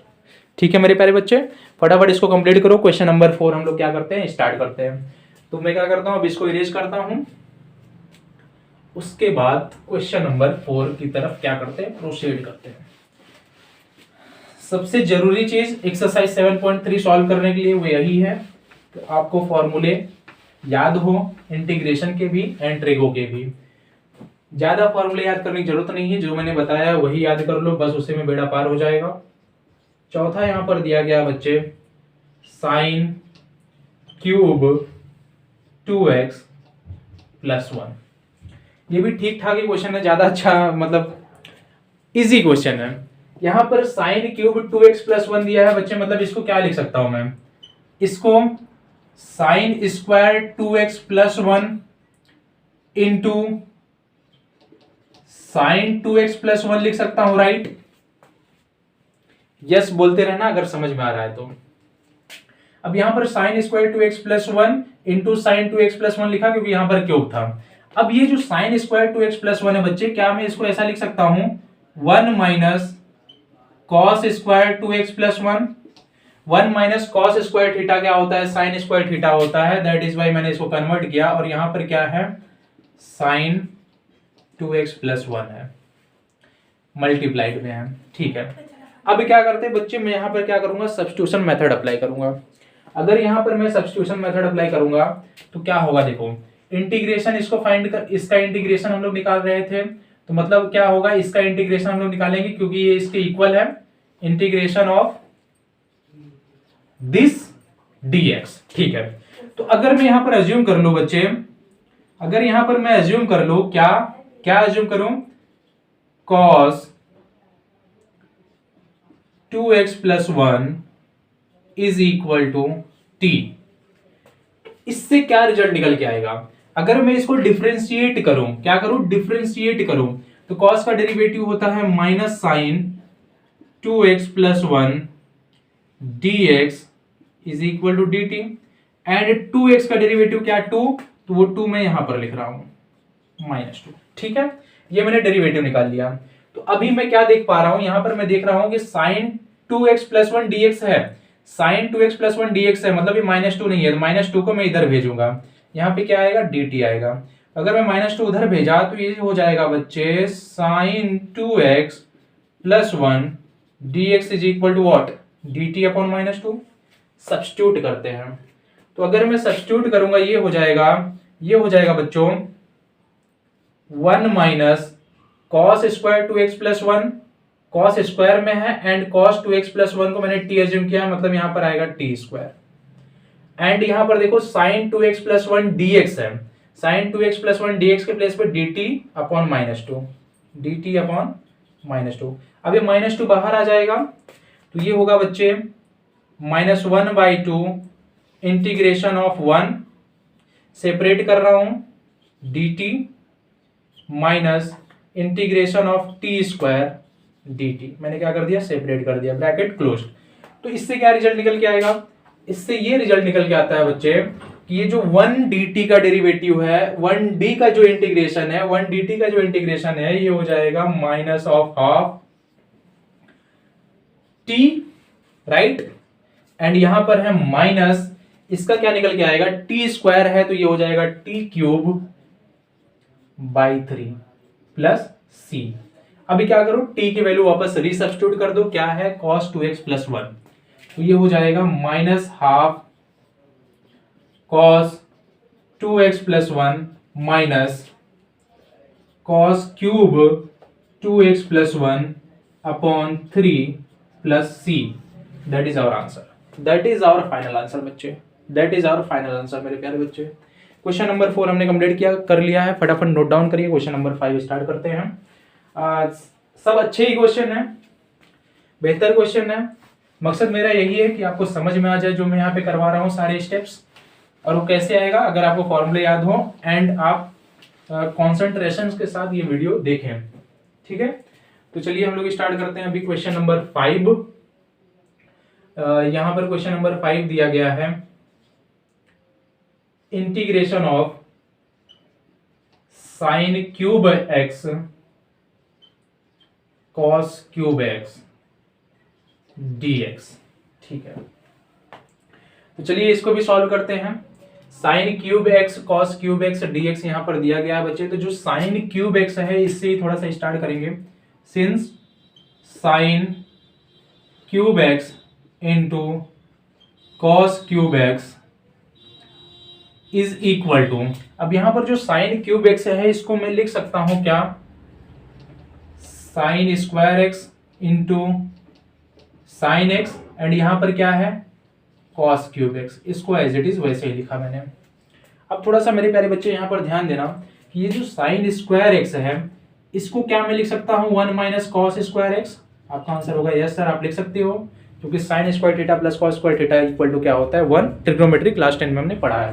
ठीक है मेरे प्यारे बच्चे, फटाफट इसको कंप्लीट करो। क्वेश्चन नंबर 4 हम लोग क्या करते हैं, स्टार्ट करते हैं। तो मैं क्या करता हूं, अब इसको इरेज करता हूं, उसके बाद क्वेश्चन नंबर 4 की तरफ क्या करते हैं, प्रोसीड करते हैं। सबसे जरूरी चीज एक्सरसाइज 7.3 सॉल्व करने के लिए वो यही है कि आपको फॉर्मूले याद हो, इंटीग्रेशन के भी एंड ट्रिगो के भी। ज्यादा फॉर्मूले याद करने की जरूरत नहीं है, जो मैंने बताया वही याद कर लो, बस उससे में बेड़ा पार हो जाएगा। चौथा यहां पर दिया गया बच्चे साइन क्यूब 2x प्लस 1। ये भी ठीक ठाक ही क्वेश्चन है, ज्यादा अच्छा मतलब इजी क्वेश्चन है। यहां पर साइन क्यूब 2x प्लस 1 दिया है बच्चे, मतलब इसको क्या लिख सकता हूं मैं, इसको sign square 2x plus 1 into sine 2x plus 1 लिख सकता हूं, राइट? यस बोलते रहना अगर समझ में आ रहा है तो। अब यहां पर sign square 2x plus 1 into sine 2x plus 1 लिखा क्योंकि यहां पर क्यूब था। अब ये जो साइन स्क्वायर 2x प्लस 1 है बच्चे, क्या मैं इसको ऐसा लिख सकता हूं 1 minus cos square 2x plus 1। 1 minus cos square theta क्या होता है, साइन स्क्वायर थीटा होता है, दैट इज वाई मैंने इसको कन्वर्ट किया और यहां पर क्या है साइन 2x प्लस 1 है, मल्टीप्लाइड में है, ठीक है। अब क्या करते हैं बच्चे, मैं यहां पर क्या करूंगा सब्स्टिट्यूशन मेथड अप्लाई करूंगा। अगर यहां पर मैं सब्स्टिट्यूशन मेथड अप्लाई करूंगा तो क्या होगा, देखो इंटीग्रेशन इसको फाइंड कर, इसका इंटीग्रेशन हम लोग निकाल रहे थे, तो मतलब क्या होगा इसका इंटीग्रेशन हम लोग निकालेंगे क्योंकि ये इसके इक्वल है, इंटीग्रेशन ऑफ दिस dx, ठीक है। तो अगर मैं यहां पर अज्यूम कर लूं बच्चे, अगर यहां पर मैं अज्यूम कर लूं, क्या क्या अज्यूम करूं, cos 2x plus 1 is equal to t, इससे क्या रिजल्ट निकल के आएगा, अगर मैं इसको डिफरेंशिएट करूं, क्या करूं डिफरेंशिएट करूं, तो cos का डेरिवेटिव होता है minus sine 2x plus 1 dx is equal to dt, and 2x का डेरिवेटिव क्या 2, तो वो 2 मैं यहां पर लिख रहा हूं -2, ठीक है। ये मैंने डेरिवेटिव निकाल लिया। तो अभी मैं क्या देख पा रहा हूं, यहां पर मैं देख रहा हूं कि साइन 2x प्लस 1 dx है, साइन 2x प्लस 1 dx है, मतलब ये -2 नहीं है, तो -2 को मैं इधर भेजूंगा, यहां पे क्या आएगा dt आएगा। अगर मैं -2 उधर भेजा तो ये हो जाएगा बच्चे sine 2x plus 1 dx is equal to what, dt upon -2। Substitute करते हैं, तो अगर मैं सब्स्टिट्यूट करूंगा ये हो जाएगा बच्चों 1 minus cos square 2x plus 1, cos square में है, एंड कॉस 2x प्लस 1 को मैंने t एज्यूम किया, मतलब यहां पर आएगा t स्क्वायर, एंड यहां पर देखो साइन 2x प्लस 1 dx है, साइन 2x प्लस 1 dx के प्लेस पे dt अपॉन -2, dt अपॉन -2। अब ये -2 बाहर आ जाएगा, तो ये होगा बच्चे -1/2 इंटीग्रेशन ऑफ 1, सेपरेट कर रहा हूं dt minus integration of T square dt, मैंने क्या कर दिया सेपरेट कर दिया, ब्रैकेट क्लोज। तो इससे क्या रिजल्ट निकल के आएगा, इससे ये रिजल्ट निकल के आता है बच्चे कि ये जो 1 dt का डेरिवेटिव है, 1d का जो इंटीग्रेशन है, 1 dt का जो इंटीग्रेशन है, ये हो जाएगा minus of half t, right, and यहां पर है माइनस, इसका क्या निकल के आएगा टी स्क्वायर है, तो ये हो जाएगा t cube by 3 plus c। अभी क्या करो t की वैल्यू वापस रीसब्स्टिट्यूट कर दो, क्या है cos 2x प्लस 1, तो ये हो जाएगा minus half cos 2x plus 1 minus cos cube 2x plus 1 upon 3 plus c, that is our answer, that is our final answer बच्चे, that is our final answer मेरे प्यारे बच्चे। क्वेश्चन नंबर 4 हमने complete कर लिया है, फटाफट नोट डाउन करिए, क्वेश्चन नंबर 5 स्टार्ट करते हैं। सब अच्छे ही क्वेश्चन है, बेहतर क्वेश्चन है, मकसद मेरा यही है कि आपको समझ में आ जाए जो मैं यहाँ पे करवा रहा हूँ सारे स्टेप्स, और वो कैसे आएगा अगर आपको फॉर्मूले याद हो एंड आप कॉन्सेंट्रेशन के साथ ये वीडियो देखें, ठीक है। तो चलिए हम लोग स्टार्ट करते हैं अभी क्वेश्चन नंबर 5। यहाँ पर क्वेश्चन नंबर 5 दिया गया है integration of sign cube x cos cube x dx, ठीक है। तो चलिए इसको भी सॉल्व करते हैं। Sign cube x cos cube x dx यहां पर दिया गया है बच्चे, तो जो साइन क्यूब एक्स है इससे ही थोड़ा सा स्टार्ट करेंगे, since sine cube x into cos cube x is equal to, अब यहां पर जो साइन क्यूब एक्स है इसको मैं लिख सकता हूं क्या, sign square x into sine x, and यहां पर क्या है कॉस क्यूब एक्स, इसको एज इट इज वैसे ही लिखा मैंने। अब थोड़ा सा मेरे प्यारे बच्चे यहां पर ध्यान देना कि ये जो साइन स्क्वायर एक्स है इसको क्या मैं लिख सकता हूं 1 माइनस कॉस स्क्वायर एक्स। आपका आंसर होगा यस सर, आप लिख सकते हो, क्योंकि sine square theta plus cos square theta equal to क्या होता है 1, ट्रिग्नोमेट्री क्लास 10 में हमने पढ़ा है।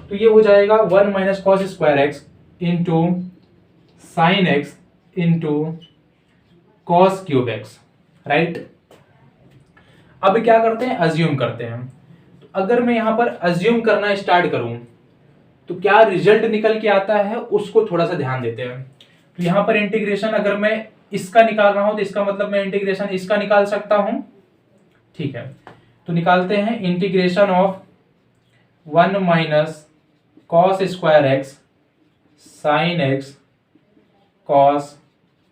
तो ये हो जाएगा 1 minus cos square x into sign x into cos cube x, right. अब क्या करते हैं, अज्यूम करते हैं। तो अगर मैं यहां पर अज्यूम करना स्टार्ट करूं तो क्या रिजल्ट निकल के आता है उसको थोड़ा सा ध्यान देते हैं। तो यहां पर इंटीग्रेशन अगर मैं इसका निकाल रहा हूं तो इसका मतलब मैं इंटीग्रेशन इसका निकाल सकता हूं, ठीक है। तो निकालते हैं integration of 1 minus cos square x sine x cos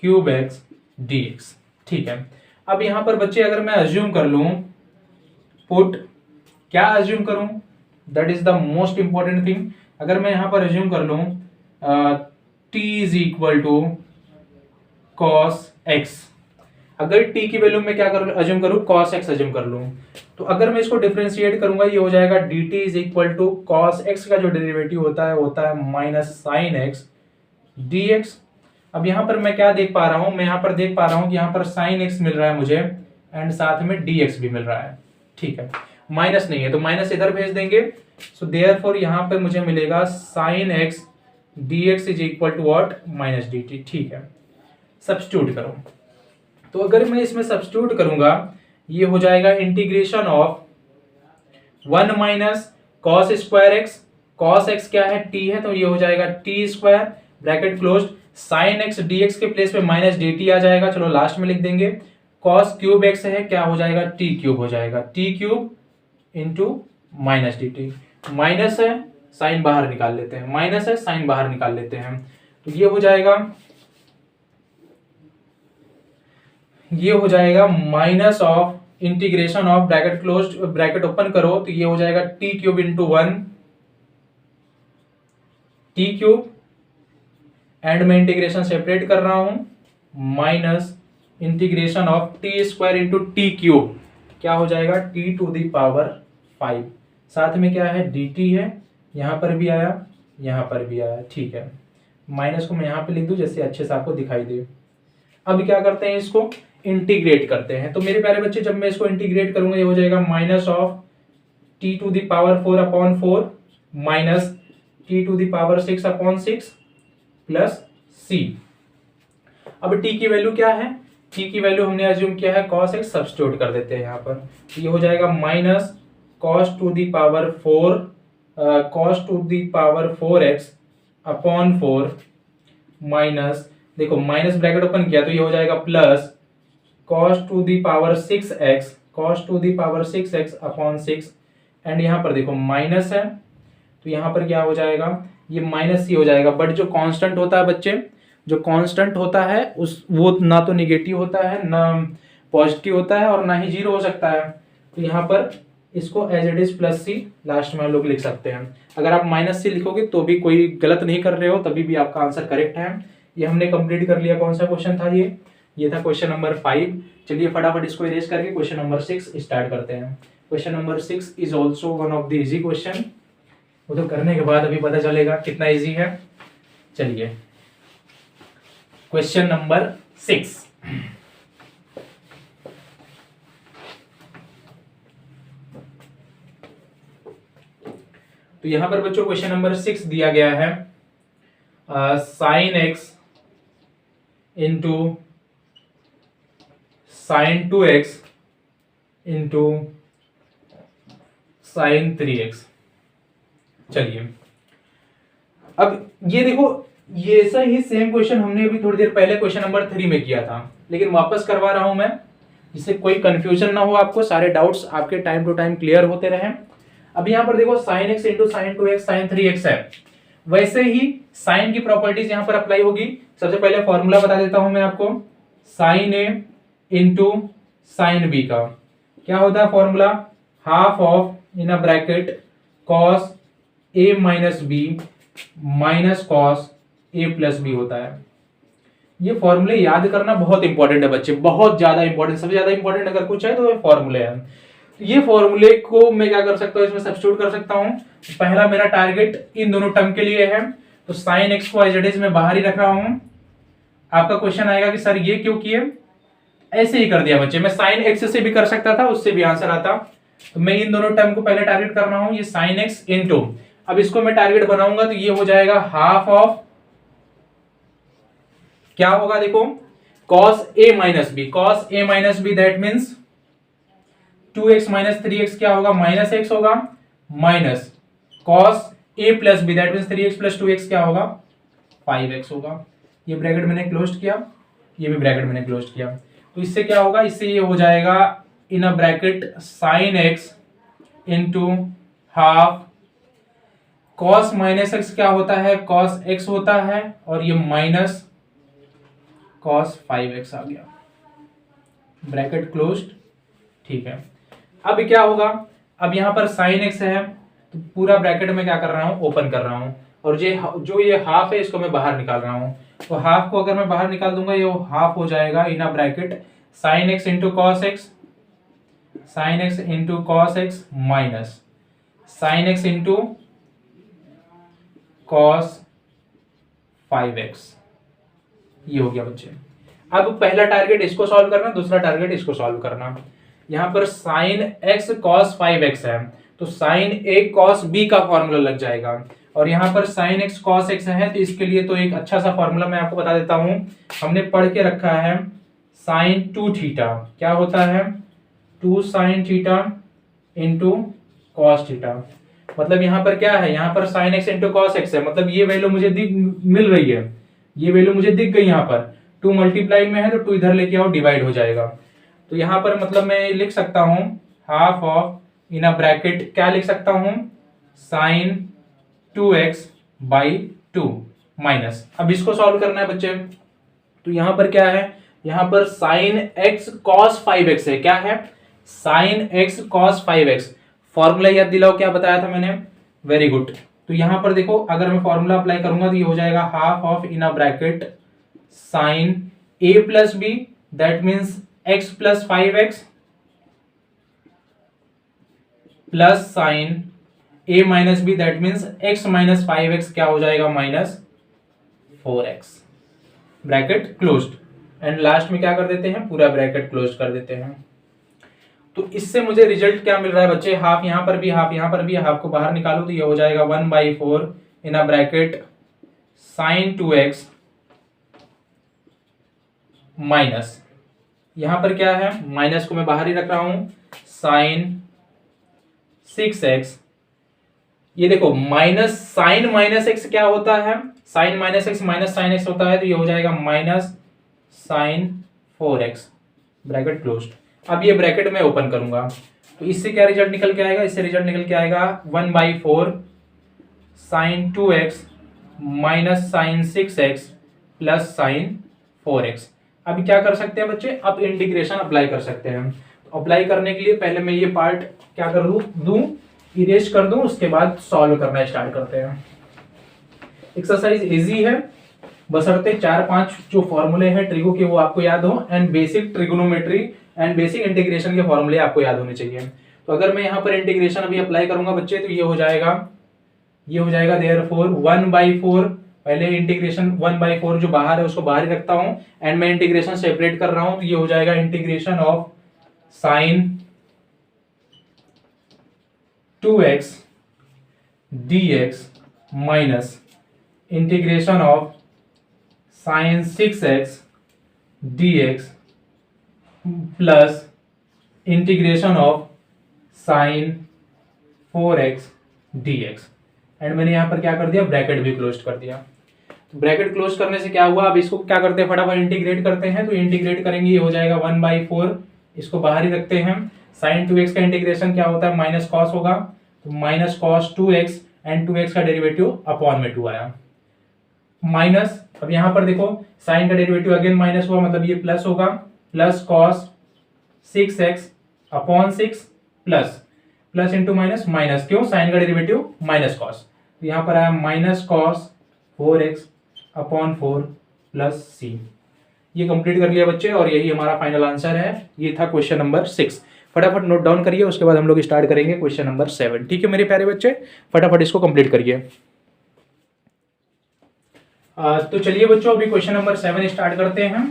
cube x dx, ठीक है। अब यहां पर बच्चे अगर मैं अज्यूम कर लूं, पुट, क्या अज्यूम करूं, that is the most important thing. अगर मैं यहां पर अज्यूम कर लूं t is equal to cos x, अगर t की वैल्यू में क्या कर अज्यूम करूं कॉस एक्स अज्यूम कर लूं, तो अगर मैं इसको डिफरेंशिएट करूंगा ये हो जाएगा dt is equal to cos x का जो डेरिवेटिव होता है माइनस साइन एक्स dx। अब यहां पर मैं क्या देख पा रहा हूं, मैं यहां पर देख पा रहा हूं कि यहां पर साइन एक्स मिल रहा है मुझे एंड साथ में dx भी मिल रहा है, ठीक है। माइनस नहीं है तो माइनस इधर भेज देंगे, सो देयरफॉर यहां पर मुझे मिलेगा sine x dx is equal to what minus dt, ठीक है। सब्स्टिट्यूट करो, तो अगर मैं इसमें सब्स्टिट्यूट करूंगा ये हो जाएगा integration of 1 minus cos square x, cos x क्या है t है, तो ये हो जाएगा T square bracket closed, sign x dx के प्लेस पे माइनस dt आ जाएगा, चलो लास्ट में लिख देंगे। कॉस क्यूब एक्स है क्या हो जाएगा टी क्यूब हो जाएगा, T cube into minus dt, minus है साइन बाहर निकाल लेते हैं, माइनस है साइन बाहर निकाल लेते हैं, तो ये हो जाएगा minus of integration of bracket close bracket open करो तो ये हो जाएगा T cube into 1 T cube, and में इंटीग्रेशन सेपरेट कर रहा हूं minus integration of T square into T cube, क्या हो जाएगा टी टू द पावर 5, साथ में क्या है dt है, यहां पर भी आया यहां पर भी आया, ठीक है। माइनस को मैं यहां पे लिख दूं जैसे अच्छे से आपको दिखाई दे। अब क्या करते हैं इसको इंटीग्रेट करते हैं, तो मेरे प्यारे बच्चे जब मैं इसको इंटीग्रेट करूंगा ये हो जाएगा minus of T to the power 4 upon 4 minus T to the power 6 upon 6 plus c। अब t की वैल्यू क्या है, t की वैल्यू हमने अज्यूम किया है cos x, सब्स्टिट्यूट कर देते हैं यहाँ पर, तो ये हो जाएगा minus cos to the power 4 cos to the power 4x upon 4 minus, देखो माइनस ब्रैकेट ओपन किया तो ये हो जाएगा plus cos to the power 6x cos to the power 6x upon 6, and यहाँ पर देखो माइनस है तो यहाँ पर क्या हो जाएगा ये माइनस ही हो जाएगा, बट जो कांस्टेंट होता है बच्चे, जो कांस्टेंट होता है उस वो ना तो निगेटिव होता है ना पॉजिटिव होता है और ना ही जीरो हो सकता है, तो यहाँ पर इसको as it is plus C last में हम लोग लिख सकते हैं। अगर आप माइनस सी लिखोगे तो भी कोई गलत नहीं कर रहे हो, तभी भी आपका आंसर करेक्ट है। ये हमने कंप्लीट कर लिया। कौन सा क्वेश्चन था ये था क्वेश्चन नंबर 5। चलिए फटाफट इसको इरेज करके क्वेश्चन नंबर 6 स्टार्ट करते हैं। Question number 6 is also one of the easy question, वो तो करने के बाद अभी पता चलेगा कितना इजी है। चलिए क्वेश्चन नंबर 6, तो यहां पर बच्चों क्वेश्चन नंबर 6 दिया गया है sign x into sine 2x into sine 3x। चलिए अब ये देखो, ये ऐसा ही सेम क्वेश्चन हमने अभी थोड़ी देर पहले क्वेश्चन नंबर 3 में किया था, लेकिन वापस करवा रहा हूं मैं जिससे कोई कंफ्यूजन ना हो, आपको सारे डाउट्स आपके टाइम टू टाइम क्लियर होते रहें। अब यहाँ पर देखो sine x into sine 2x sine 3x है, वैसे ही साइन की प्रॉपर्टीज यहाँ पर अप्लाई होगी। सबसे पहले फॉर्मूला बता देता हूं मैं आपको, sine A into sine B का क्या होता है formula, half of in a bracket cos A minus B minus cos A plus B होता है। ये फॉर्मूले याद करना बहुत इंपॉर्टेंट है बच्चे, बहुत ज्यादा इंपॉर्टेंट, सबसे ज्यादा इंपॉर्टेंट अगर कुछ है तो ये फॉर्मूले हैं। तो ये फॉर्मूले को मैं क्या कर सकता हूँ, इसमें सब्स्टिट्यूट कर सकता हूँ। पहला मेरा टारगेट इन दोनों टर्म के लिए है, तो साइन एक्स को एज इट इज मैं बाहर ही रख रहा हूँ। आपका क्वेश्चन आएगा कि सर ये क्यों किए, ऐसे ही कर दिया बच्चे, मैं साइन एक्स से भी कर सकता था, उससे भी आंसर आता। तो मैं इन दोनों टर्म को पहले टारगेट कर रहा हूं, ये साइन एक्स इनटू, अब इसको मैं टारगेट बनाऊंगा तो ये हो जाएगा हाफ ऑफ, क्या होगा देखो, cos a minus B, cos a minus B that means 2x minus 3x क्या होगा, माइनस x होगा, minus cos a plus B that means 3x plus 2x क्या होगा, 5x होगा। ये ब्रैकेट मैंने क्लोज किया, ये भी ब्रैकेट मैंने क्लोज किया। तो इससे क्या होगा, इससे ये हो जाएगा in a bracket sine x into half cos minus x क्या होता है, कॉस एक्स होता है, और ये माइनस कॉस 5x आ गया, ब्रैकेट क्लोज्ड। ठीक है, अब क्या होगा, अब यहां पर साइन एक्स है तो पूरा ब्रैकेट में क्या कर रहा हूं, ओपन कर रहा हूं, और जो ये हाफ है इसको मैं बाहर निकाल रहा हूं। तो हाफ को अगर मैं बाहर निकाल दूंगा ये हाफ हो जाएगा in a bracket sine x into cos x, sine x into cos x minus sine x into cos 5x, ये हो गया बच्चे। अब पहला टारगेट इसको सॉल्व करना, दूसरा टारगेट इसको सॉल्व करना। यहां पर साइन एक्स कॉस 5x है तो साइन ए कॉस बी का फॉर्मूला लग जाएगा, और यहां पर साइन एक्स कॉस एक्स है तो इसके लिए तो एक अच्छा सा फॉर्मूला मैं आपको बता देता हूं, हमने पढ़ के रखा है साइन 2 थीटा, क्या होता है 2 sine theta into cos theta. मतलब यहां पर क्या है, यहां पर sign x into cos x है, मतलब ये वैल्यू मुझे मिल रही है, ये वैल्यू मुझे दिख गई, यहां पर 2 मल्टीप्लाई में है तो 2 इधर लेके आओ, डिवाइड हो जाएगा। तो यहां पर मतलब मैं लिख सकता हूं half of in a bracket क्या लिख सकता हूं, साइन 2x बाई 2 माइनस, अब इसको सॉल्व करना है बच्चे। तो यहां पर क्या है, यहां पर साइन x cos 5x है, क्या है sign x cos 5x, formula याद दिलाओ क्या बताया था मैंने, वेरी गुड। तो यहां पर देखो अगर मैं फॉर्मूला अप्लाई करूंगा तो ये हो जाएगा half of in a bracket sine a plus B that means x plus 5x plus sine a minus B that means x minus 5x क्या हो जाएगा, minus 4x, bracket closed. And last में क्या कर देते हैं, पूरा ब्रैकेट क्लोज कर देते हैं। तो इससे मुझे रिजल्ट क्या मिल रहा है बच्चे, हाफ यहां पर भी, हाफ यहां पर भी, हाफ को बाहर निकालो तो ये हो जाएगा 1/4 in a bracket sine 2x minus, यहां पर क्या है, माइनस को मैं बाहर ही रख रहा हूं, साइन 6x, ये देखो माइनस साइन माइनस एक्स क्या होता है, sine minus x minus sine x होता है, तो ये हो जाएगा minus sign 4x, bracket closed. अब ये ब्रैकेट मैं ओपन करूंगा तो इससे क्या रिजल्ट निकल के आएगा, इससे रिजल्ट निकल के आएगा 1/4 sine 2x minus sine 6x plus sine 4x। अभी क्या कर सकते हैं बच्चे, अब इंटीग्रेशन अप्लाई कर सकते हैं। अप्लाई करने के लिए पहले मैं ये पार्ट क्या कर दूं, इरेज कर दूं, उसके बाद सॉल्व करना स्टार्ट करते हैं। एक्सरसाइज इजी है, बशर्ते 4-5 जो फॉर्मूले हैं ट्रिगो के वो आपको याद हो, and basic trigonometry and basic integration के फॉर्मूले आपको याद होने चाहिए। तो अगर मैं यहाँ पर इंटीग्रेशन अभी अप्लाई करूंगा बच्चे तो ये हो जाएगा देयरफॉर 1/4, पहले इंटीग्रेशन 1/4 जो बाहर है उसको बाहर ही रखता हूं, एंड मैं इंटीग्रेशन सेपरेट कर रहा हूं तो ये हो जाएगा integration of sign 2x dx minus integration of sign 6x dx plus integration of sine 4x dx, and मैंने यहां पर क्या कर दिया, ब्रैकेट भी क्लोज कर दिया। तो ब्रैकेट क्लोज करने से क्या हुआ, अब इसको क्या करते हैं, फटाफट इंटीग्रेट करते हैं। तो इंटीग्रेट करेंगे, ये हो जाएगा 1/4, इसको बाहर ही रखते हैं। साइन 2x का इंटीग्रेशन क्या होता है, माइनस कॉस होगा, तो minus cos 2x and 2x का डेरिवेटिव अपॉन में 2 आया, माइनस, अब यहां पर देखो साइन का डेरिवेटिव अगेन माइनस हुआ, मतलब ये प्लस होगा, plus cos 6x upon 6 plus into minus, minus क्यों, साइन का डेरिवेटिव माइनस कॉस, तो यहाँ पर आया minus cos 4x upon 4 plus C. ये कंप्लीट कर लिया बच्चे और यही हमारा फाइनल आंसर है। ये था क्वेश्चन नंबर 6। फटाफट नोट डाउन करिए, उसके बाद हम लोग स्टार्ट करेंगे क्वेश्चन नंबर 7। ठीक है मेरे प्यारे बच्चे, फटाफट इसको कंप्लीट करिए। तो चलिए बच्चों अभी क्वेश्चन नंबर 7 स्टार्ट करते हैं।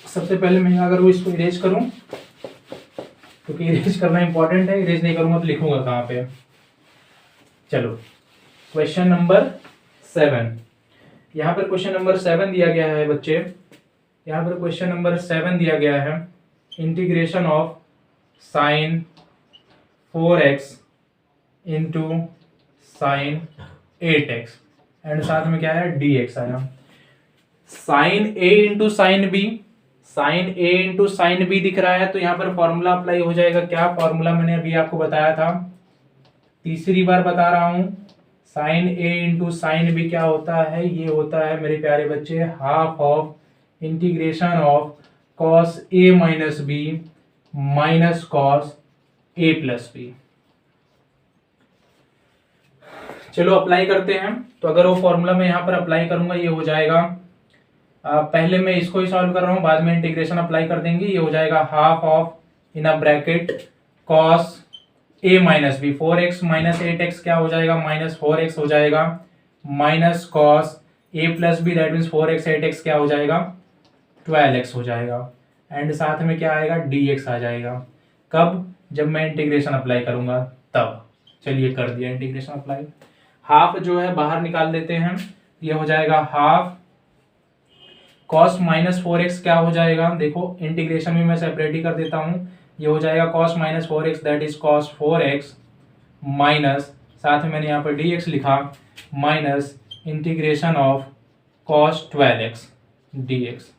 सबसे पहले मैं अगर वो इसको इरेज करूं, क्योंकि इरेज करना इंपॉर्टेंट है, इरेज नहीं करूंगा तो लिखूंगा कहाँ पे। चलो क्वेश्चन नंबर 7, यहाँ पर क्वेश्चन नंबर 7 दिया गया है बच्चे। यहाँ पर क्वेश्चन नंबर 7 दिया गया है integration of sine 4x into sine 8x and साथ में क्या है dx आया। Sine a into sine b, sine a into sine b दिख रहा है तो यहाँ पर फॉर्मूला अप्लाई हो जाएगा। क्या फॉर्मूला मैंने अभी आपको बताया था, तीसरी बार बता रहा हूं। Sine a into sine b क्या होता है, ये होता है मेरे प्यारे बच्चे half of integration of cos a minus b minus cos a plus b। चलो अप्लाई करते हैं। तो अगर वो फॉर्मूला मैं यहाँ पर अप्लाई करूंगा ये हो जाएगा, पहले मैं इसको ही सॉल्व कर रहा हूँ, बाद में इंटीग्रेशन अप्लाई कर देंगे। ये हो जाएगा half of in a bracket cos a minus B, 4x minus 8x क्या हो जाएगा, माइनस 4x हो जाएगा, minus cos a plus B that means 4x 8x क्या हो जाएगा, 12x हो जाएगा एंड साथ में क्या आएगा dx आ जाएगा। कब, जब मैं इंटीग्रेशन अप्लाई करूंगा तब। चलिए कर दिया इंटीग्रेशन अप्लाई। हाफ जो है बाहर निकाल देते हैं, ये हो जाएगा हाफ कॉस माइनस 4x क्या हो जाएगा, देखो इंटीग्रेशन में मैं सेपरेट ही कर देता हूं। ये हो जाएगा cos minus 4x that is cos 4x minus, साथ में मैंने यहाँ पर dx लिखा, minus integration of cos 12x dx।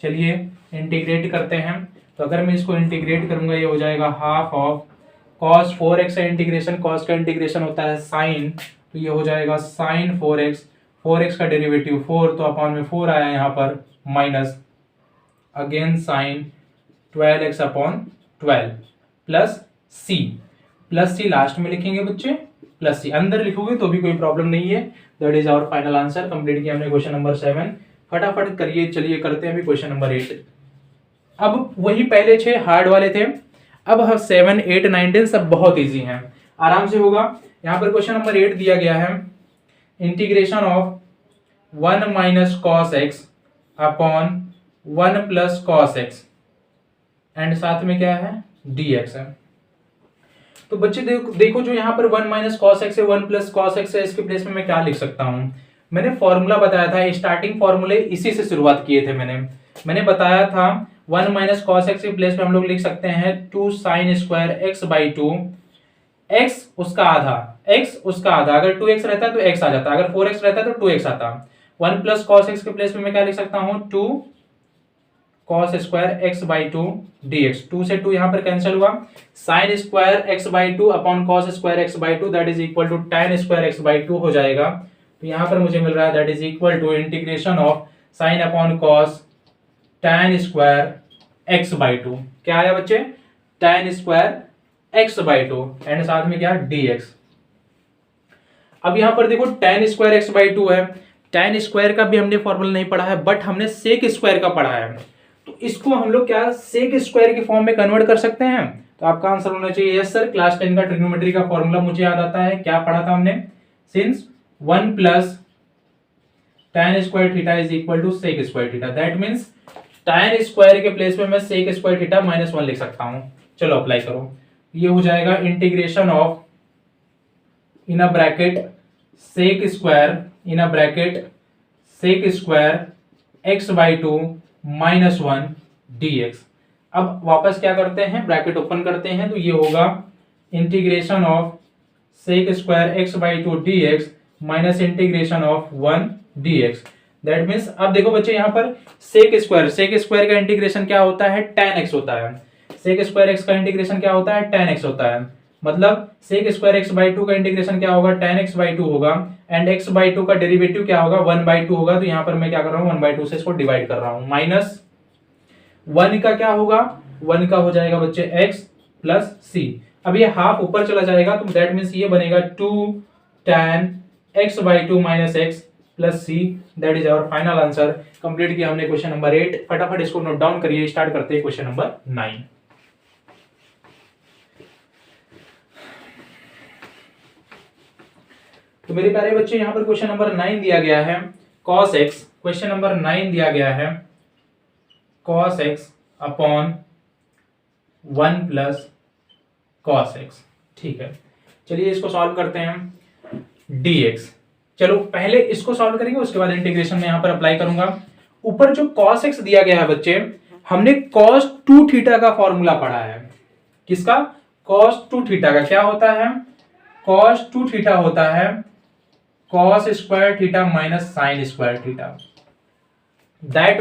चलिए इंटीग्रेट करते हैं। तो अगर मैं इसको इंटीग्रेट करूंगा ये हो जाएगा हाफ ऑफ कॉस 4x का इंटीग्रेशन, कॉस का इंटीग्रेशन होता है साइन, तो ये हो जाएगा साइन 4x, 4x का डेरिवेटिव 4 तो अपॉन में 4 आया यहाँ पर, minus again sine 12x upon 12 plus सी, प्लस सी लास्ट में लिखेंगे बच्चे, प्लस सी अंदर लिखोगे तो भी कोई प्रॉब्लम नहीं है। That is our final answer. Complete किया हमने क्वेश्चन नंबर 7। फटाफट करिए, चलिए करते हैं अभी क्वेश्चन नंबर 8। अब वही पहले 6 हार्ड वाले थे, अब हम 7 8 9 10 सब बहुत इजी हैं, आराम से होगा। यहाँ पर क्वेश्चन नंबर 8 दिया गया है integration of 1 minus cos x upon 1 plus cos x and साथ में क्या है dx है। तो बच्चे देखो जो यहाँ पर 1 माइनस कॉस एक्स है, 1 प्लस कॉस एक्स है, इसके प्लेस में मैं क्या लिख सकता हूँ, मैंने फॉर्मूला बताया था, स्टार्टिंग फॉर्मूले इसी से शुरुआत किए थे। मैंने बताया था 1 माइनस कॉस एक्स के प्लेस में हम लोग लिख सकते हैं 2 sine square x by 2, x उसका आधा, एक्स उसका आधा, अगर 2x रहता है तो x आ जाता, अगर 4x रहता है तो 2x आता। 1 प्लस कॉस एक्स के प्लेस में मैं क्या लिख सकता हूँ 2 cos square x by 2 dx, 2 से 2 यहाँ पर कैंसिल हुआ, sine square x by 2 upon cos square x by 2 that is equal to tan square x by 2 हो जाएगा। तो यहाँ पर मुझे मिल रहा है that is equal to integration of sine upon cos tan square x by 2, क्या आया बच्चे tan square x by 2 and साथ में क्या dx। अब यहाँ पर देखो tan स्क्वायर एक्स बाई 2 है, tan स्क्वायर का भी हमने फॉर्मूला नहीं पढ़ा है बट हमने सेक स्क्वायर का पढ़ा है, तो इसको हम लोग क्या सेक स्क्वायर के फॉर्म में कन्वर्ट कर सकते हैं। तो आपका आंसर होना चाहिए यस सर, क्लास 10 का ट्रिग्नोमेट्री का फॉर्मूला मुझे याद आता है, क्या पढ़ा था हमने, since 1 plus tan square theta is equal to sec square theta, that means tan square के प्लेस में मैं सेक स्क्वायर थीटा माइनस 1 लिख सकता हूं। चलो अप्लाई करो, ये हो जाएगा integration of in a bracket sec square x by 2 minus 1 dx। अब वापस क्या करते हैं, ब्रैकेट ओपन करते हैं, तो ये होगा integration of sec square x by 2 dx minus integration of 1 dx। That means अब देखो बच्चे यहाँ पर सेक स्क्वायर का इंटीग्रेशन क्या होता है tan x होता है, सेक स्क्वायर एक्स का इंटीग्रेशन क्या होता है tan x होता है, मतलब सेक स्क्वायर एक्स बाई 2 का इंटीग्रेशन क्या होगा tan x बाई 2 होगा एंड x बाई 2 का डेरिवेटिव क्या होगा 1 बाई 2 होगा। तो यहाँ पर मैं क्या कर रहा हूँ 1 बाई 2 से इसको डिवाइड कर रहा हूँ, माइनस 1 का क्या होगा 1 का हो जाएगा बच्चे x प्लस c। अब ये हाफ ऊपर चला जाएगा तो दैट मीन्स ये बनेगा 2 tan x/2 minus x plus C, that is our final answer. Complete किया हमने क्वेश्चन नंबर 8। फटाफट इसको नोट डाउन करिए, स्टार्ट करते हैं क्वेश्चन नंबर 9। तो मेरे प्यारे बच्चे यहाँ पर क्वेश्चन नंबर 9 दिया गया है cos x। क्वेश्चन नंबर 9 दिया गया है cos x upon 1 plus cos x। ठीक है, चलिए इसको सॉल्व करते हैं। dx, चलो पहले इसको सॉल्व करेंगे, उसके बाद इंटीग्रेशन में यहाँ पर अप्लाई करूंगा। ऊपर जो cos x दिया गया है बच्चे, हमने cos 2 थीटा का फॉर्मूला पढ़ा है। किसका? cos 2 थीटा का। क्या होता है? cos 2 थीटा होता है cos square theta minus sign square theta. That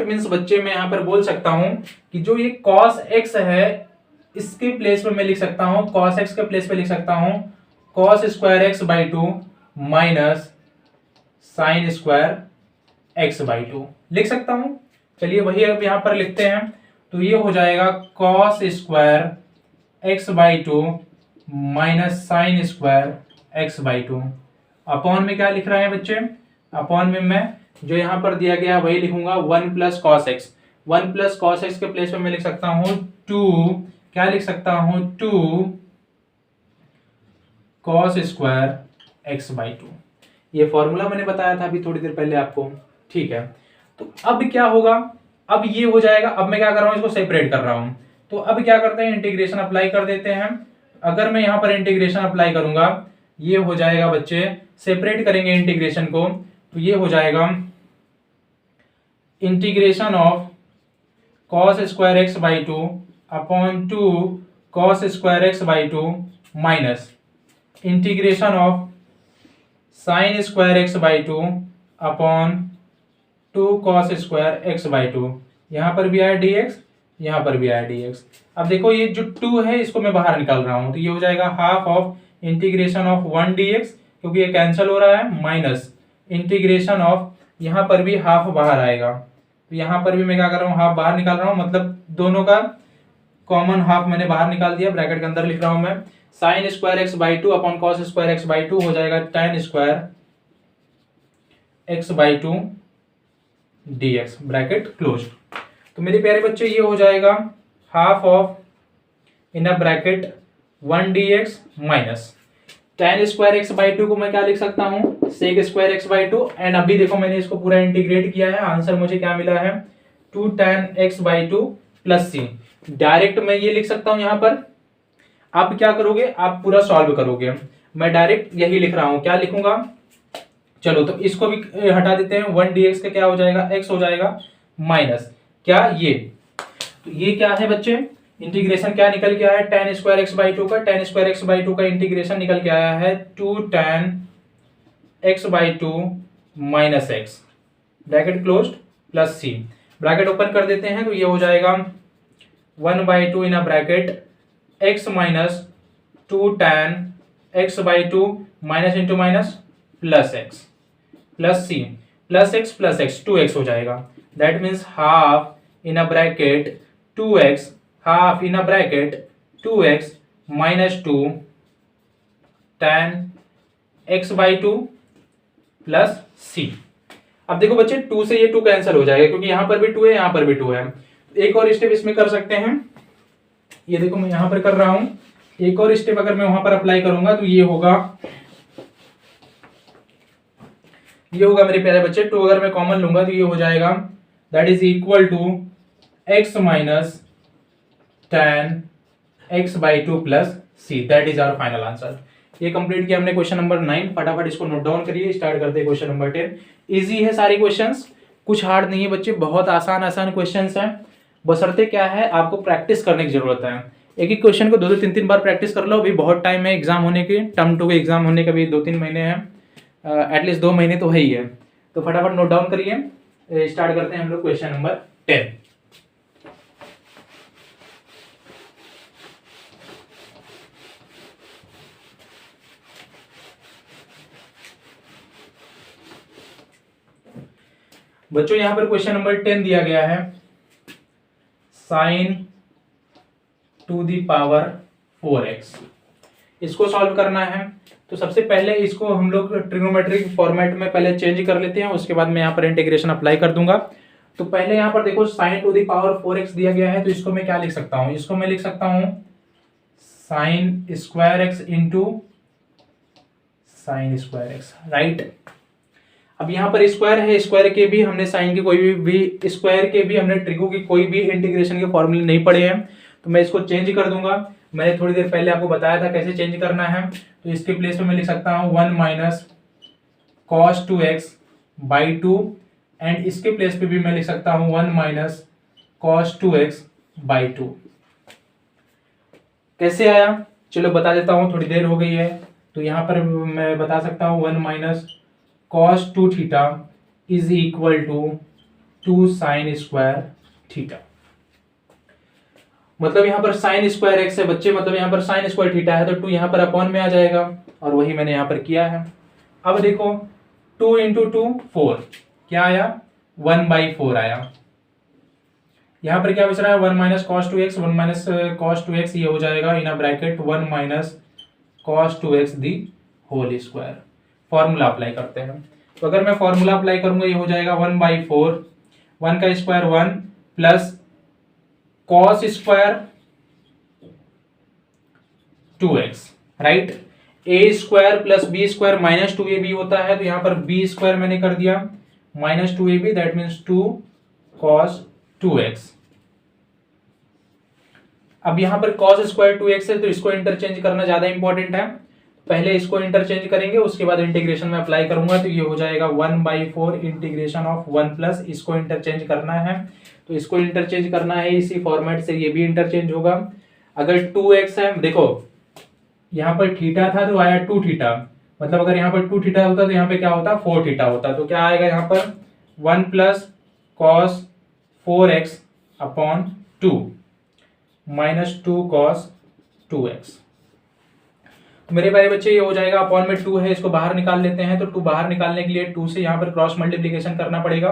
means बच्चे मैं यहां पर बोल सकता हूं कि जो ये cos x है, इसके प्लेस पे मैं लिख सकता हूं, cos x के प्लेस पे लिख सकता हूं cos square x by 2 minus sign square x by 2 लिख सकता हूं। चलिए वही अब यहां पर लिखते हैं, तो ये हो जाएगा cos square x by 2 minus sign square x by 2। Upon में क्या लिख रहे हैं बच्चे? अपॉन में मैं जो यहां पर दिया गया वही लिखूंगा, 1 plus cos x. 1 plus cos x के प्लेस पे मैं लिख सकता हूं 2, क्या लिख सकता हूं 2 कॉस स्क्वायर एक्स बाई 2। ये फॉर्मूला मैंने बताया था अभी थोड़ी देर पहले आपको। ठीक है, तो अब क्या होगा? अब ये हो जाएगा। अब मैं क्या कर रहा हूं, इसको सेपरेट कर रहा हूं। तो अब क्या करते हैं, इंटीग्रेशन अप्लाई कर देते हैं। अगर मैं यहां पर इंटीग्रेशन अप्लाई करूंगा, ये हो जाएगा बच्चे, सेपरेट करेंगे इंटीग्रेशन को, तो ये हो जाएगा integration of cos square x by 2 upon 2 cos square x by 2 minus integration of sign square x by 2 upon 2 cos square x by 2। यहां पर भी आया dx, यहां पर भी आया dx। अब देखो ये जो 2 है इसको मैं बाहर निकाल रहा हूं, तो ये हो जाएगा half of integration of 1 dx, क्योंकि ये कैंसिल हो रहा है, माइनस इंटीग्रेशन ऑफ, यहां पर भी हाफ बाहर आएगा, तो यहां पर भी मैं क्या कर रहा हूं, हाफ बाहर निकाल रहा हूं, मतलब दोनों का कॉमन हाफ मैंने बाहर निकाल दिया। ब्रैकेट के अंदर लिख रहा हूं मैं, sine square x by 2 upon cos square x by 2 हो जाएगा tan square x by 2 dx, bracket close. तो मेरे प्यारे बच्चे ये हो जाएगा half of in a bracket 1 dx minus tan square x by 2 को मैं क्या लिख सकता हूं, sec square x by 2। And अभी देखो मैंने इसको पूरा इंटीग्रेट किया है, आंसर मुझे क्या मिला है 2 tan x by 2 plus c. Direct मैं ये लिख सकता हूं यहां पर। आप क्या करोगे, आप पूरा सॉल्व करोगे। मैं डायरेक्ट यही लिख रहा हूं, क्या लिखूंगा, चलो तो इसको भी हटा देते हैं। 1 dx का क्या हो जाएगा, x हो जाएगा माइनस क्या ये, तो ये क्या है बच्चे, इंटीग्रेशन क्या निकल के आया है, tan स्क्वायर एक्स बाई 2 का, tan स्क्वायर एक्स बाई 2 का इंटीग्रेशन निकल के आया है 2 tan x by 2 minus x, bracket closed plus C. Bracket open कर देते हैं, तो ये हो जाएगा 1 by 2 in a bracket x minus 2 tan x by 2 minus into minus plus x plus सी प्लस एक्स 2x हो जाएगा। That means half in a bracket 2x, half in a bracket 2x minus 2 tan x by 2 plus C. अब देखो बच्चे 2 से ये 2 cancel हो जाएगा, क्योंकि यहां पर भी 2 है, यहां पर भी 2 है। एक और स्टेप इसमें कर सकते हैं, ये देखो मैं यहां पर कर रहा हूं, एक और स्टेप अगर मैं वहां पर अप्लाई करूंगा तो ये होगा मेरे प्यारे बच्चे 2 अगर मैं कॉमन लूंगा तो ये हो जाएगा, that is equal to x minus tan x by 2 plus C. That is our final answer. ये कंप्लीट किया हमने क्वेश्चन नंबर 9। फटाफट इसको नोट डाउन करिए, स्टार्ट करते हैं क्वेश्चन नंबर 10। इजी है सारे क्वेश्चंस, कुछ हार्ड नहीं है बच्चे, बहुत आसान क्वेश्चंस हैं। बशर्ते क्या है, आपको प्रैक्टिस करने की जरूरत है। एक एक क्वेश्चन को 2-2 3-3 बार प्रैक्टिस कर लो। अभी बहुत टाइम है एग्जाम होने के, टर्म 2 के एग्जाम होने का भी 2-3 महीने हैं, एटलीस्ट 2 महीने तो है ही है। तो फटाफट नोट डाउन करिए, स्टार्ट करते हैं हम लोग क्वेश्चन नंबर 10। बच्चों यहां पर क्वेश्चन नंबर 10 दिया गया है, sign to the power 4x। इसको सॉल्व करना है। तो सबसे पहले इसको हम लोग ट्रिग्नोमेट्रिक फॉर्मेट में पहले चेंज कर लेते हैं, उसके बाद मैं यहाँ पर इंटीग्रेशन अप्लाई कर दूंगा। तो पहले यहाँ पर देखो sin to the power 4x दिया गया है, तो इसको मैं क्या लिख सकता हूँ, इसको मैं लिख सकता हूँ sin square x into sign square x, right. अब यहाँ पर स्क्वायर है, स्क्वायर के भी हमने साइन के कोई भी स्क्वायर के भी हमने ट्रिगो की कोई भी इंटीग्रेशन के फॉर्मूले नहीं पढ़े हैं, तो मैं इसको चेंज कर दूंगा। मैंने थोड़ी देर पहले आपको बताया था कैसे चेंज करना है। तो इसके प्लेस में मैं लिख सकता हूँ 1 minus cos 2x by 2, and इसके प्लेस पे भी मैं लिख सकता हूँ 1 माइनस कॉस 2x बाई 2। कैसे आया चलो बता देता हूँ, थोड़ी देर हो गई है। तो यहाँ पर मैं बता सकता हूँ 1 minus cos 2 theta is equal to 2 sine square theta. मतलब यहाँ पर साइन स्क्वायर एक्स है बच्चे, मतलब यहाँ पर साइन स्क्वायर थीटा है, तो 2 यहाँ पर अपॉन में आ जाएगा, और वही मैंने यहाँ पर किया है। अब देखो 2 इंटू 2 4, क्या आया 1/4 आया। यहाँ पर क्या बच रहा है 1 minus cos 2x, 1 minus cos 2x, ये हो जाएगा in a bracket 1 minus cos 2x the whole square. Formula apply करते हैं। तो अगर मैं फॉर्मूला अप्लाई करूंगा ये हो जाएगा 1/4, 1 का square 1 plus cos square 2x, right. A square plus B square minus 2ab होता है, तो यहां पर बी स्क्वायर मैंने कर दिया minus 2ab, that means 2 cos 2x। अब यहां पर कॉस स्क्वायर 2x है, तो इसको इंटरचेंज करना ज्यादा इंपॉर्टेंट है। पहले इसको इंटरचेंज करेंगे, उसके बाद इंटीग्रेशन में अप्लाई करूंगा, तो ये हो जाएगा 1/4 इंटीग्रेशन ऑफ 1 प्लस, इसको इंटरचेंज करना है। तो इसको इंटरचेंज करना है इसी फॉर्मेट से, ये भी इंटरचेंज होगा। अगर 2x है, देखो यहाँ पर थीटा था तो आया 2 थीटा, मतलब अगर यहाँ पर 2 थीटा होता तो यहाँ पे क्या होता 4 थीटा होता। तो क्या आएगा यहाँ पर 1 plus cos 4x upon 2 minus 2 cos 2x। मेरे प्यारे बच्चे ये हो जाएगा, अपॉन में 2 है, इसको बाहर निकाल लेते हैं। तो 2 बाहर निकालने के लिए 2 से यहाँ पर क्रॉस मल्टीप्लीकेशन करना पड़ेगा।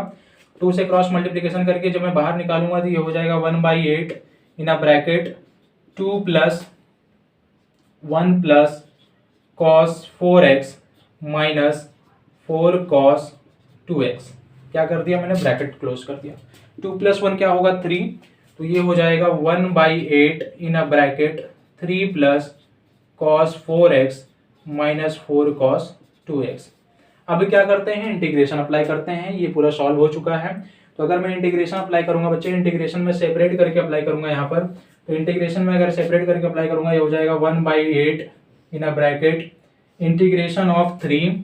2 से क्रॉस मल्टीप्लीकेशन करके जब मैं बाहर निकालूंगा तो ये हो जाएगा 1/8 in a bracket 2 plus 1 plus cos 4x minus 4 cos 2x। क्या कर दिया मैंने, ब्रैकेट क्लोज कर दिया। 2 प्लस 1 क्या होगा 3, तो ये हो जाएगा 1/8 in a bracket 3 plus cos 4x minus 4 cos 2x। अब क्या करते हैं, इंटीग्रेशन अप्लाई करते हैं। ये पूरा सॉल्व हो चुका है। तो अगर मैं इंटीग्रेशन अप्लाई करूंगा बच्चे, इंटीग्रेशन में सेपरेट करके अप्लाई करूंगा यहाँ पर, तो इंटीग्रेशन में अगर सेपरेट करके अप्लाई करूंगा ये हो जाएगा 1/8 in a bracket integration of 3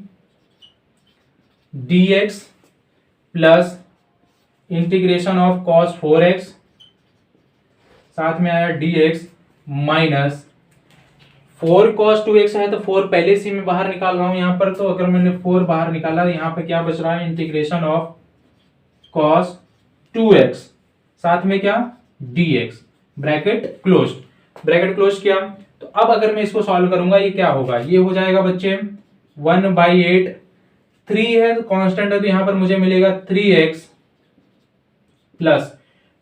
dx plus integration of cos 4x, साथ में आया dx माइनस 4 cos 2x है, तो 4 पहले से मैं बाहर निकाल रहा हूं यहाँ पर। तो अगर मैंने 4 बाहर निकाला, यहाँ पे क्या बच रहा है, इंटीग्रेशन ऑफ cos 2x, साथ में क्या dx, bracket close, bracket close किया। तो अब अगर मैं इसको सॉल्व करूंगा ये क्या होगा, ये हो जाएगा बच्चे 1/8, 3 है तो कांस्टेंट है, तो यहाँ पर मुझे मिलेगा 3x प्लस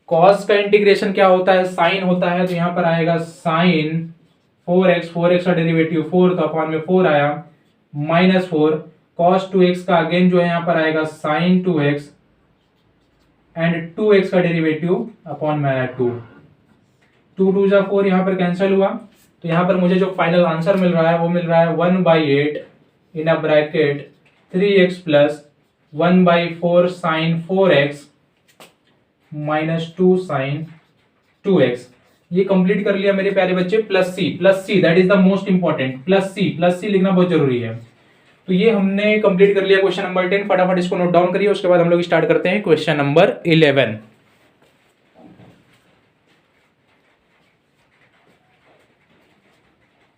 cos का इंटीग्रेशन क्या होता है, साइन होता है, तो यहाँ पर आएगा साइन 4x, 4x का डेरिवेटिव 4, तो अपॉन में 4 आया माइनस 4 cos 2x का अगेन जो है यहाँ पर आएगा साइन 2x एंड 2x का डेरिवेटिव अपॉन में आया 2, 2 2 जा 4, यहाँ पर कैंसिल हुआ। तो यहाँ पर मुझे जो फाइनल आंसर मिल रहा है वो मिल रहा है 1/8 in a bracket 3x plus 1/4 sine 4x minus 2 sine 2x। ये कंप्लीट कर लिया मेरे प्यारे बच्चे। Plus C that is the most important, plus C लिखना बहुत जरूरी है। तो ये हमने कंप्लीट कर लिया क्वेश्चन नंबर 10। फटाफट इसको नोट डाउन करिए, उसके बाद हम लोग स्टार्ट करते हैं क्वेश्चन नंबर 11।